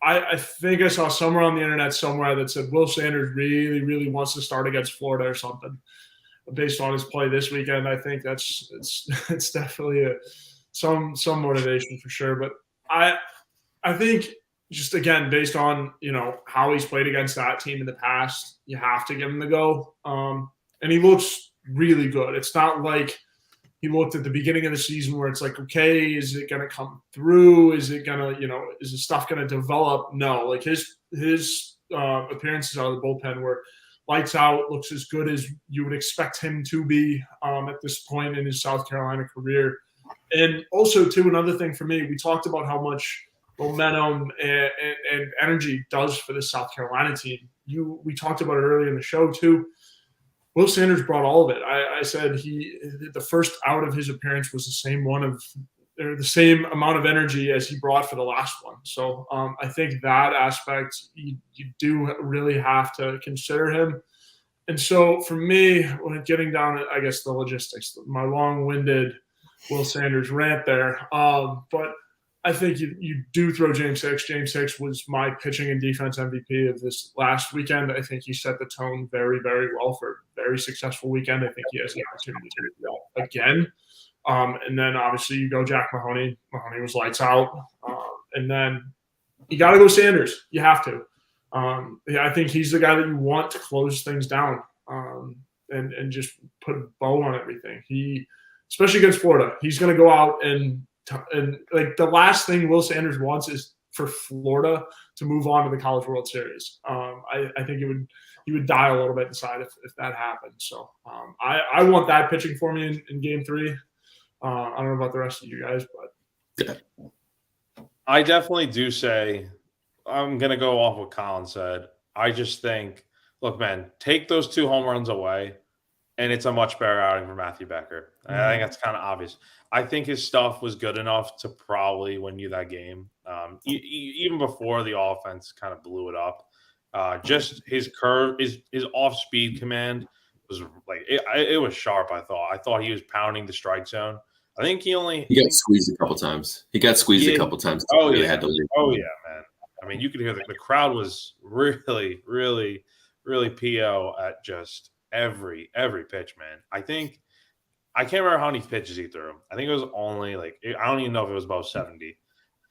I think I saw somewhere on the internet somewhere that said Will Sanders really, really wants to start against Florida or something. Based on his play this weekend, I think it's definitely some motivation for sure. But I think just, again, based on how he's played against that team in the past, you have to give him the go. And he looks really good. It's not like he looked at the beginning of the season where it's like, okay, is it going to come through? Is it going to is the stuff going to develop? No, like his appearances out of the bullpen were lights out, looks as good as you would expect him to be at this point in his South Carolina career. And also, too, another thing for me, we talked about how much momentum and energy does for the South Carolina team. We talked about it earlier in the show, too. Will Sanders brought all of it. I said the first out of his appearance was the same amount of energy as he brought for the last one. So I think that aspect, you do really have to consider him. And so for me, when getting down to, I guess, the logistics, my long-winded Will Sanders rant there, but I think you do throw James Hicks. James Hicks was my pitching and defense MVP of this last weekend. I think he set the tone very, very well for a very successful weekend. I think he has the opportunity to do that again. And then obviously you go Jack Mahoney. Mahoney was lights out. And then you got to go Sanders. You have to. I think he's the guy that you want to close things down and just put a bow on everything. Especially against Florida, he's going to go out and like the last thing Will Sanders wants is for Florida to move on to the College World Series. I think he would die a little bit inside if that happened. So I want that pitching for me in Game 3. I don't know about the rest of you guys, but yeah. I definitely do say I'm gonna go off what Collyn said. I just think, look, man, take those 2 home runs away, and it's a much better outing for Matthew Becker. I think that's kind of obvious. I think his stuff was good enough to probably win you that game, even before the offense kind of blew it up. Just his curve, his off-speed command was like it was sharp. I thought he was pounding the strike zone. I think he got squeezed a couple times. He got squeezed a couple times. Oh yeah, had to leave. Oh yeah, man. I mean, you could hear the crowd was really, really, really PO at just every pitch, man. I can't remember how many pitches he threw. I think it was only I don't even know if it was about 70.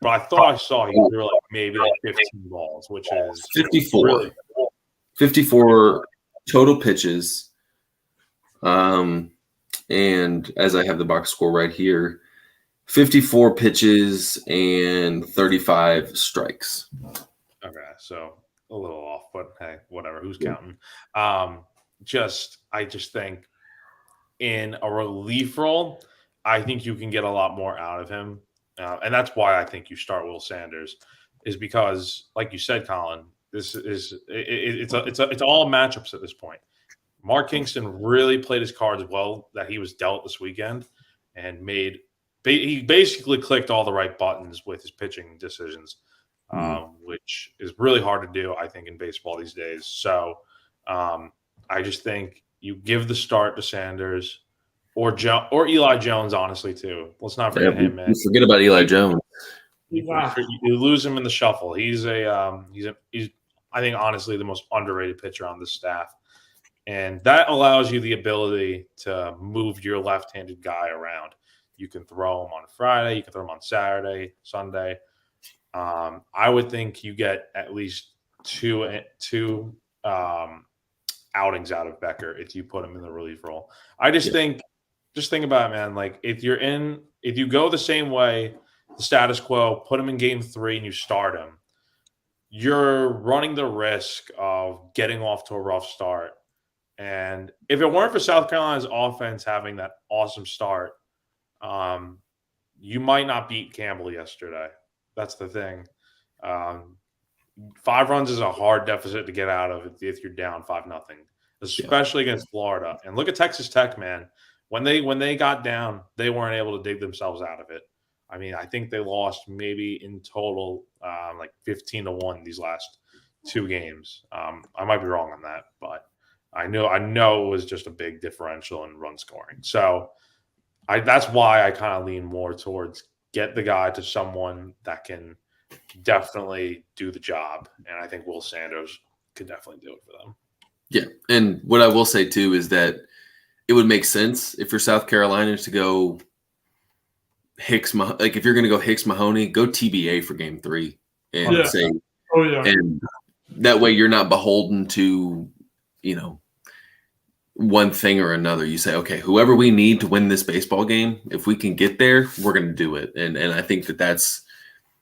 But I thought I saw he threw maybe 15 balls, which is 54. Really cool. 54 total pitches. And as I have the box score right here, 54 pitches and 35 strikes. Okay, so a little off, but hey, whatever. Who's counting? I just think in a relief role, I think you can get a lot more out of him, and that's why I think you start Will Sanders, is because, like you said, Collyn, it's all matchups at this point. Mark Kingston really played his cards well that he was dealt this weekend, and he basically clicked all the right buttons with his pitching decisions, which is really hard to do, I think, in baseball these days. So I just think you give the start to Sanders or Eli Jones, honestly, too. Let's not forget him, man. Forget about Eli Jones. You lose him in the shuffle. He's I think, honestly, the most underrated pitcher on the staff. And that allows you the ability to move your left-handed guy around. You can throw him on Friday. You can throw him on Saturday, Sunday. I would think you get at least two outings out of Becker if you put him in the relief role. I just think about it, man. Like if you go the same way, the status quo, put him in Game 3 and you start him, you're running the risk of getting off to a rough start. And if it weren't for South Carolina's offense having that awesome start, you might not beat Campbell yesterday. That's the thing. 5 runs is a hard deficit to get out of if you're down 5-0, especially against Florida. And look at Texas Tech, man. When they got down, they weren't able to dig themselves out of it. I mean, I think they lost maybe in total 15-1 these last 2 games. I might be wrong on that, but I know it was just a big differential in run scoring. So that's why I kind of lean more towards get the guy to someone that can definitely do the job. And I think Will Sanders could definitely do it for them. Yeah. And what I will say too is that it would make sense if you're South Carolina to go Hicks, like if you're going to go Hicks Mahoney, go TBA for Game 3 and say, and that way you're not beholden to, one thing or another. You say, okay, whoever we need to win this baseball game, if we can get there, we're going to do it. And I think that's,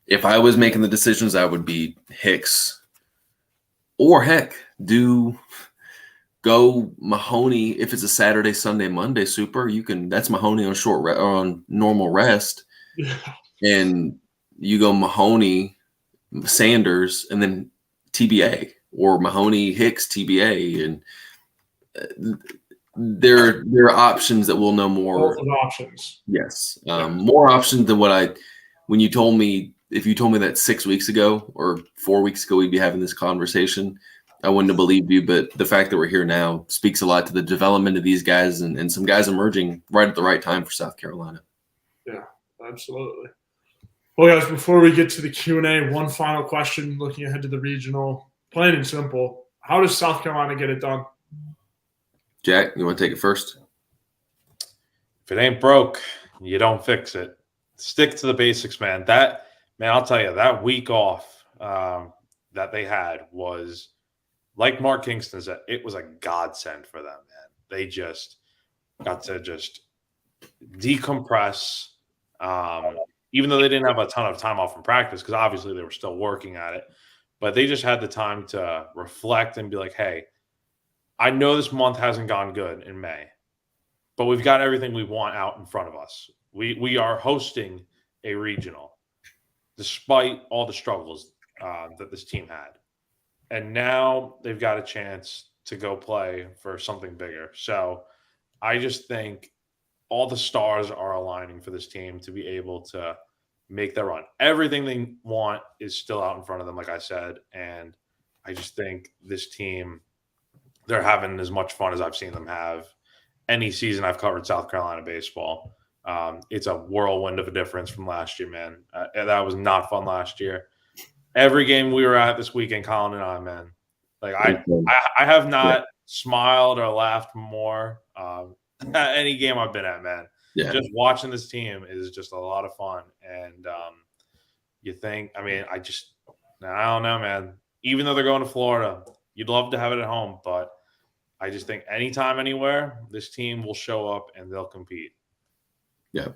if I was making the decisions, I would be Hicks, or heck, go Mahoney. If it's a Saturday, Sunday, Monday super, that's Mahoney on normal rest. Yeah. And you go Mahoney, Sanders, and then TBA, or Mahoney, Hicks, TBA. And there are options that we'll know more. Both options. Yes. More options than when you told me, if you told me that 6 weeks ago or 4 weeks ago, we'd be having this conversation, I wouldn't have believed you. But the fact that we're here now speaks a lot to the development of these guys and some guys emerging right at the right time for South Carolina. Yeah, absolutely. Well, guys, before we get to the Q&A, one final question looking ahead to the regional. Plain and simple, how does South Carolina get it done? Jack, you want to take it first? If it ain't broke, you don't fix it. Stick to the basics, man. I'll tell you, that week off that they had was, like Mark Kingston said, it was a godsend for them, man. They just got to just decompress, even though they didn't have a ton of time off from practice, because obviously they were still working at it. But they just had the time to reflect and be like, hey, I know this month hasn't gone good in May, but we've got everything we want out in front of us. We are hosting a regional, despite all the struggles that this team had. And now they've got a chance to go play for something bigger. So I just think all the stars are aligning for this team to be able to make that run. Everything they want is still out in front of them, like I said. And I just think this team, they're having as much fun as I've seen them have any season I've covered South Carolina baseball. It's a whirlwind of a difference from last year, man. That was not fun last year. Every game we were at this weekend, Collyn and I, man, like I have not smiled or laughed more at any game I've been at, man. Yeah. Just watching this team is just a lot of fun. And you think, I don't know, man. Even though they're going to Florida, you'd love to have it at home, but I just think anytime, anywhere, this team will show up and they'll compete. Yeah.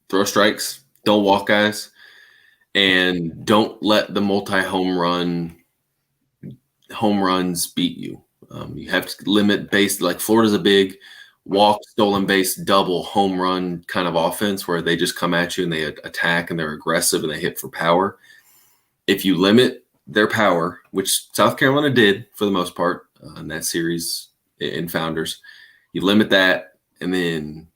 Throw strikes. Don't walk guys. And don't let the multi-home runs beat you. You have to limit base. Like Florida's a big walk, stolen base, double home run kind of offense where they just come at you and they attack and they're aggressive and they hit for power. If you limit their power, which South Carolina did for the most part in that series in Founders, you limit that and then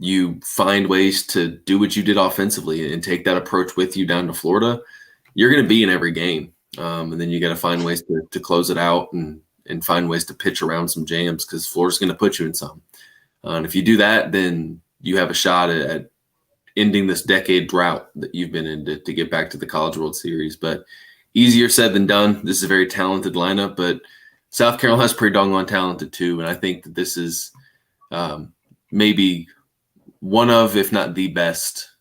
you find ways to do what you did offensively and take that approach with you down to Florida, you're going to be in every game. And then you got to find ways to close it out and find ways to pitch around some jams because Florida's going to put you in some. And if you do that, then you have a shot at ending this decade drought that you've been in to get back to the College World Series. But easier said than done. This is a very talented lineup, but South Carolina's pretty doggone talented too. And I think that this is maybe one of, if not the best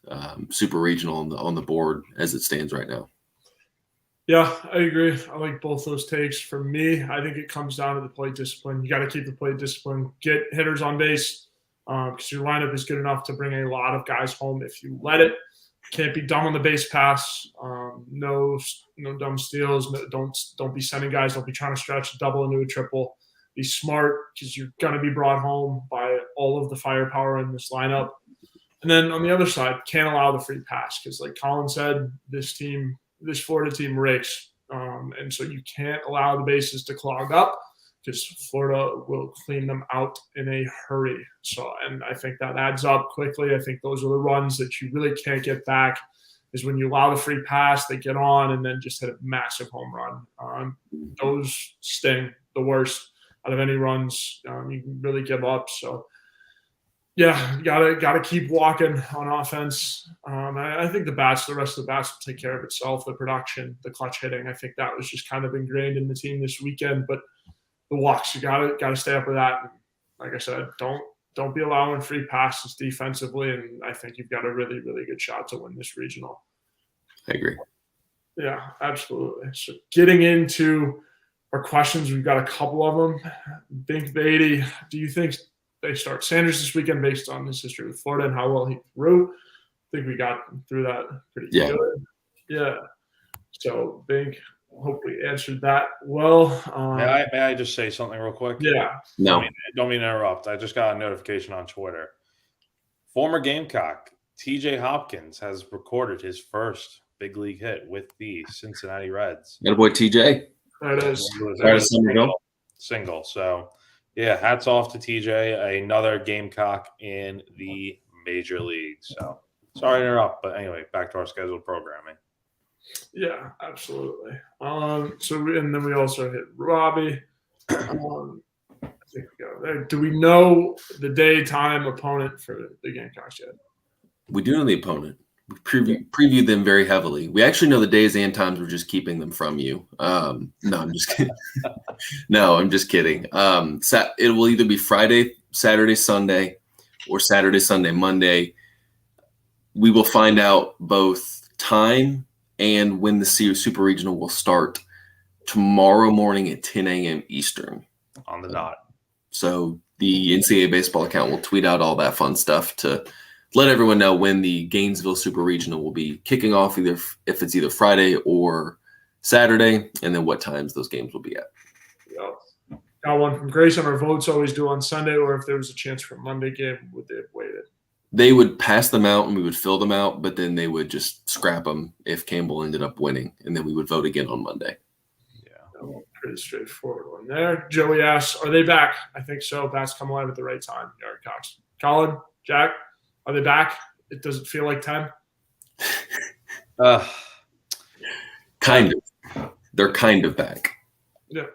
super regional on the board as it stands right now. Yeah, I agree. I like both those takes. For me, I think it comes down to the plate discipline. You got to keep the plate discipline, get hitters on base because your lineup is good enough to bring a lot of guys home if you let it. Can't be dumb on the base pass. No dumb steals. Don't be sending guys. Don't be trying to stretch a double into a triple. Be smart because you're going to be brought home by all of the firepower in this lineup. And then on the other side, can't allow the free pass because, like Collyn said, this Florida team rakes. And so you can't allow the bases to clog up because Florida will clean them out in a hurry. So, and I think that adds up quickly. I think those are the runs that you really can't get back is when you allow the free pass, they get on and then just hit a massive home run. Those sting the worst out of any runs you can really give up. So, yeah, gotta keep walking on offense. I think the rest of the bats will take care of itself. The production, the clutch hitting, I think that was just kind of ingrained in the team this weekend. But the walks, you gotta stay up with that. And like I said, don't be allowing free passes defensively, and I think you've got a really, really good shot to win this regional. I agree. Yeah, absolutely. So getting into our questions, we've got a couple of them. Bink Beatty, do you think they start Sanders this weekend based on his history with Florida and how well he threw? I think we got through that pretty good. Yeah. So Bink, hope we answered that well. May I just say something real quick? Yeah. No. Don't mean to interrupt. I just got a notification on Twitter. Former Gamecock TJ Hopkins has recorded his first big league hit with the Cincinnati Reds. Got a boy TJ. There it is. Single. So, yeah, hats off to TJ, another Gamecock in the major league. So, sorry to interrupt, but anyway, back to our scheduled programming. Yeah, absolutely. And then we also hit Robbie. I think we got there. Do we know the daytime opponent for the Gamecocks yet? We do know the opponent. We previewed them very heavily. We actually know the days and times. We're just keeping them from you. No, I'm just kidding. No, I'm just kidding. It will either be Friday, Saturday, Sunday, or Saturday, Sunday, Monday. We will find out both time and when the Super Regional will start tomorrow morning at 10 a.m. Eastern. On the dot. So the NCAA baseball account will tweet out all that fun stuff to let everyone know when the Gainesville Super Regional will be kicking off, if it's either Friday or Saturday, and then what times those games will be at. Yeah. Got one from Grayson. Our votes always do on Sunday, or if there was a chance for a Monday game, would they have waited? They would pass them out and we would fill them out, but then they would just scrap them if Campbell ended up winning, and then we would vote again on Monday. Yeah. Pretty straightforward one there. Joey asks, are they back? I think so. Bats come alive at the right time. Yard Cox. Collyn, Jack, are they back? It doesn't feel like 10. Kind of. They're kind of back. Yeah.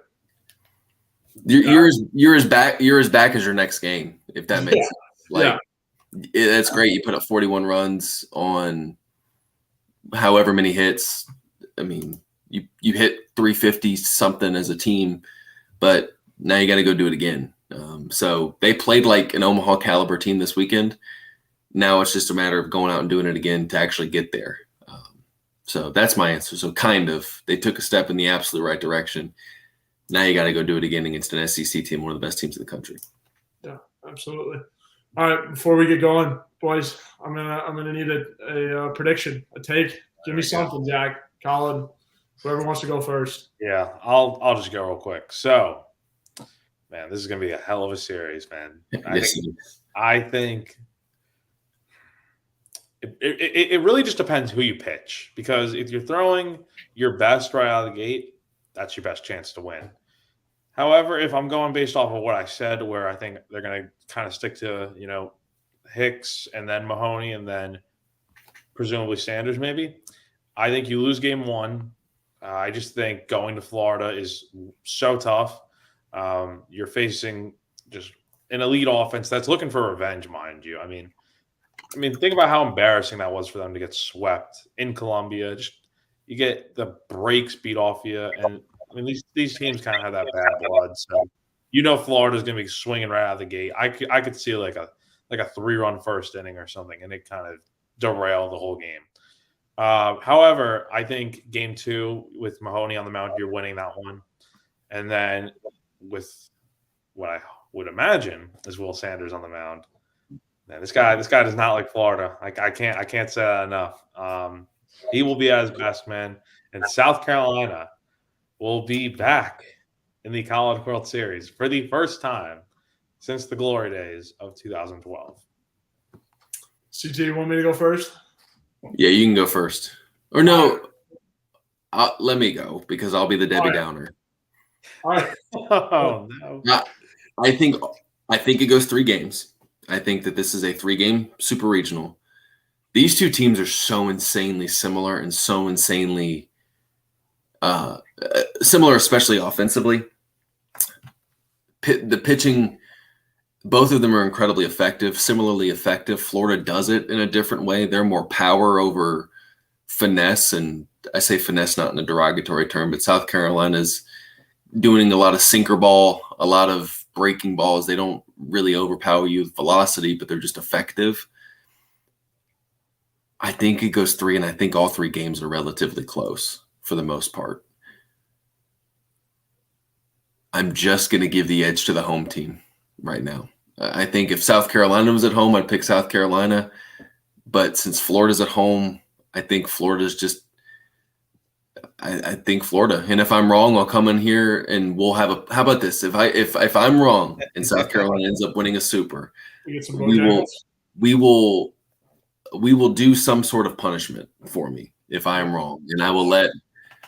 You're as back as your next game, if that makes sense. That's great. You put up 41 runs on however many hits. I mean, you hit 350 something as a team, but now you got to go do it again. So they played like an Omaha caliber team this weekend. Now it's just a matter of going out and doing it again to actually get there. So that's my answer. So kind of, they took a step in the absolute right direction. Now you got to go do it again against an SEC team, one of the best teams in the country. Yeah, absolutely. All right, before we get going, boys, I'm gonna need a prediction, a take. Give me something, Jack, Collyn, whoever wants to go first. Yeah, I'll just go real quick. So, man, this is gonna be a hell of a series, man. I think it really just depends who you pitch, because if you're throwing your best right out of the gate, that's your best chance to win. However, if I'm going based off of what I said, where I think they're going to kind of stick to, Hicks and then Mahoney and then presumably Sanders maybe, I think you lose game one. I just think going to Florida is so tough. You're facing just an elite offense that's looking for revenge, mind you. I mean, think about how embarrassing that was for them to get swept in Columbia. Just you get the brakes beat off you, and these teams kind of have that bad blood. So Florida's going to be swinging right out of the gate. I could see like a 3-run first inning or something, and it kind of derail the whole game. However, I think game two with Mahoney on the mound, you're winning that one, and then with what I would imagine is Will Sanders on the mound. Man, this guy does not like Florida. I can't say that enough. He will be at his best, man. And South Carolina will be back in the College World Series for the first time since the glory days of 2012. CT, you want me to go first? Yeah, you can go first. Or no, let me go because I'll be the Debbie Downer. All right. Oh no. I think it goes 3 games. I think that this is a 3-game super regional. These two teams are so insanely similar and so insanely similar, especially offensively. The pitching, both of them are incredibly effective, similarly effective. Florida does it in a different way. They're more power over finesse, and I say finesse not in a derogatory term, but South Carolina's doing a lot of sinker ball, a lot of breaking balls. They don't really overpower you with velocity, but they're just effective. I think it goes 3, and I think all 3 games are relatively close for the most part. I'm just going to give the edge to the home team right now. I think if South Carolina was at home, I'd pick South Carolina. But since Florida's at home, I think Florida's just I think Florida. And if I'm wrong, I'll come in here and we'll have how about this? If I'm wrong and South Carolina ends up winning a super, we will do some sort of punishment for me if I am wrong. And I will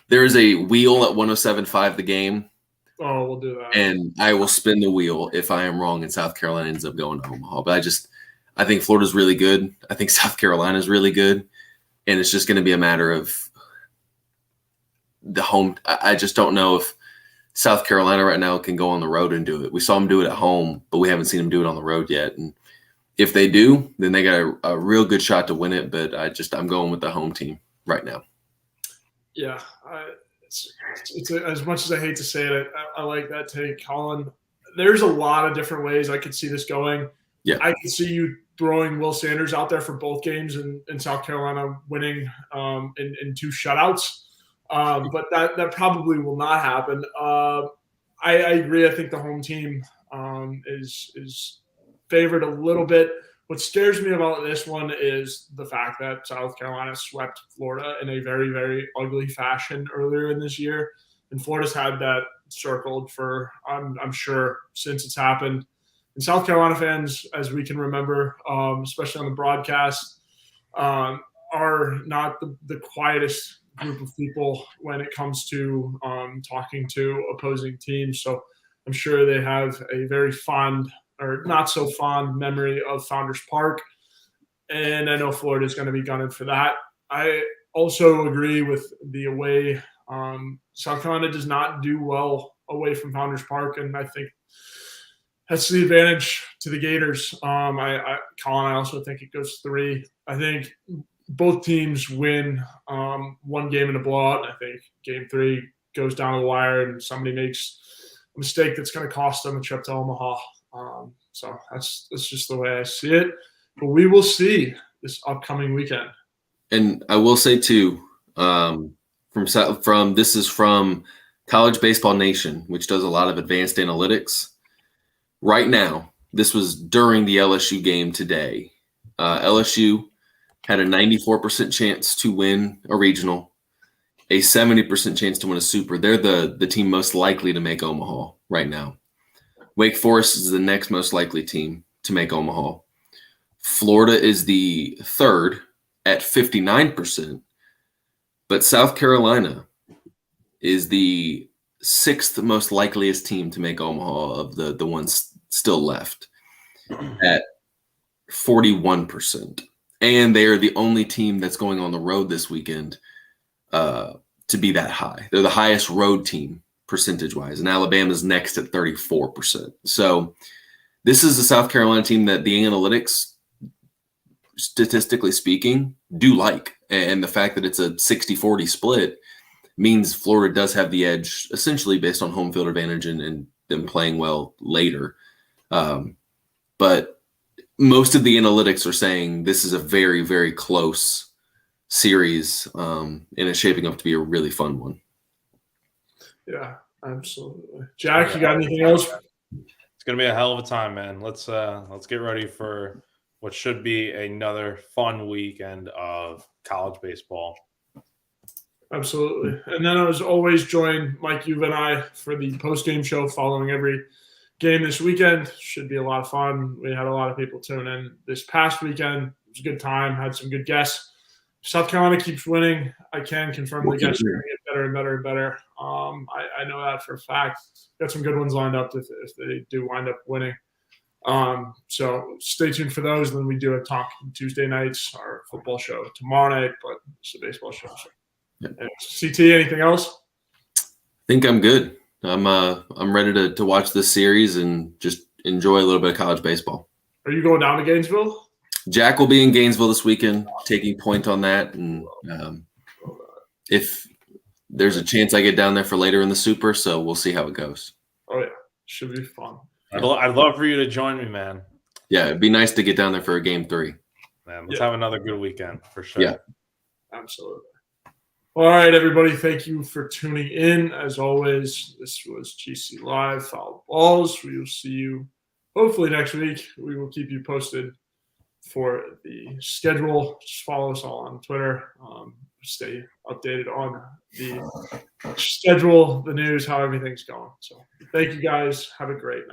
there is a wheel at 107.5 the game. Oh, we'll do that. And I will spin the wheel if I am wrong and South Carolina ends up going to Omaha. But I think Florida's really good. I think South Carolina's really good. And it's just going to be a matter of the home. I just don't know if South Carolina right now can go on the road and do it. We saw them do it at home, but we haven't seen them do it on the road yet. And if they do, then they got a real good shot to win it. But I'm going with the home team right now. Yeah, it's as much as I hate to say it, I like that take, Collyn. There's a lot of different ways I could see this going. Yeah, I could see you throwing Will Sanders out there for both games and South Carolina winning in 2 shutouts. But that probably will not happen. I agree. I think the home team is favored a little bit. What scares me about this one is the fact that South Carolina swept Florida in a very, very ugly fashion earlier in this year. And Florida's had that circled for, I'm sure, since it's happened. And South Carolina fans, as we can remember, especially on the broadcast, are not the quietest group of people when it comes to talking to opposing teams. So I'm sure they have a very fond or not so fond memory of Founders Park. And I know Florida is going to be gunning for that. I also agree with the away. South Carolina does not do well away from Founders Park, and I think that's the advantage to the Gators. Collyn, I also think it goes 3. I think both teams win one game in a blowout. I think game 3 goes down the wire and somebody makes a mistake that's going to cost them a trip to Omaha. So that's just the way I see it. But we will see this upcoming weekend. And I will say too, this is from College Baseball Nation, which does a lot of advanced analytics. Right now, this was during the LSU game today. LSU had a 94% chance to win a regional, a 70% chance to win a super. They're the team most likely to make Omaha right now. Wake Forest is the next most likely team to make Omaha. Florida is the 3rd at 59%, but South Carolina is the 6th most likeliest team to make Omaha of the ones still left at 41%. And they are the only team that's going on the road this weekend to be that high. They're the highest road team percentage-wise, and Alabama's next at 34%. So this is a South Carolina team that the analytics, statistically speaking, do like. And the fact that it's a 60-40 split means Florida does have the edge, essentially based on home field advantage and them playing well later. But most of the analytics are saying this is a very, very close series, and it's shaping up to be a really fun one. Yeah, absolutely. Jack, you got anything else? It's gonna be a hell of a time, man. Let's get ready for what should be another fun weekend of college baseball. Absolutely. And then as always, join Mike, you and I for the post-game show following every game this weekend. Should be a lot of fun. We had a lot of people tune in this past weekend. It was a good time. Had some good guests. South Carolina keeps winning. I can confirm the guests are going to get better and better and better. I know that for a fact. Got some good ones lined up if they do wind up winning. So stay tuned for those. And then we do a talk Tuesday nights, our football show tomorrow night, but it's a baseball show. So. Yep. CT, anything else? I think I'm good. I'm ready to watch this series and just enjoy a little bit of college baseball. Are you going down to Gainesville? Jack will be in Gainesville this weekend, taking point on that. And if there's a chance I get down there for later in the Super, so we'll see how it goes. Oh, yeah. Should be fun. I'd love for you to join me, man. Yeah, it'd be nice to get down there for a game 3. Man, let's have another good weekend for sure. Yeah. Absolutely. All right, everybody. Thank you for tuning in. As always, this was GC Live, Foul Balls. We will see you hopefully next week. We will keep you posted for the schedule. Just follow us all on Twitter. Stay updated on the schedule, the news, how everything's going. So thank you guys. Have a great night.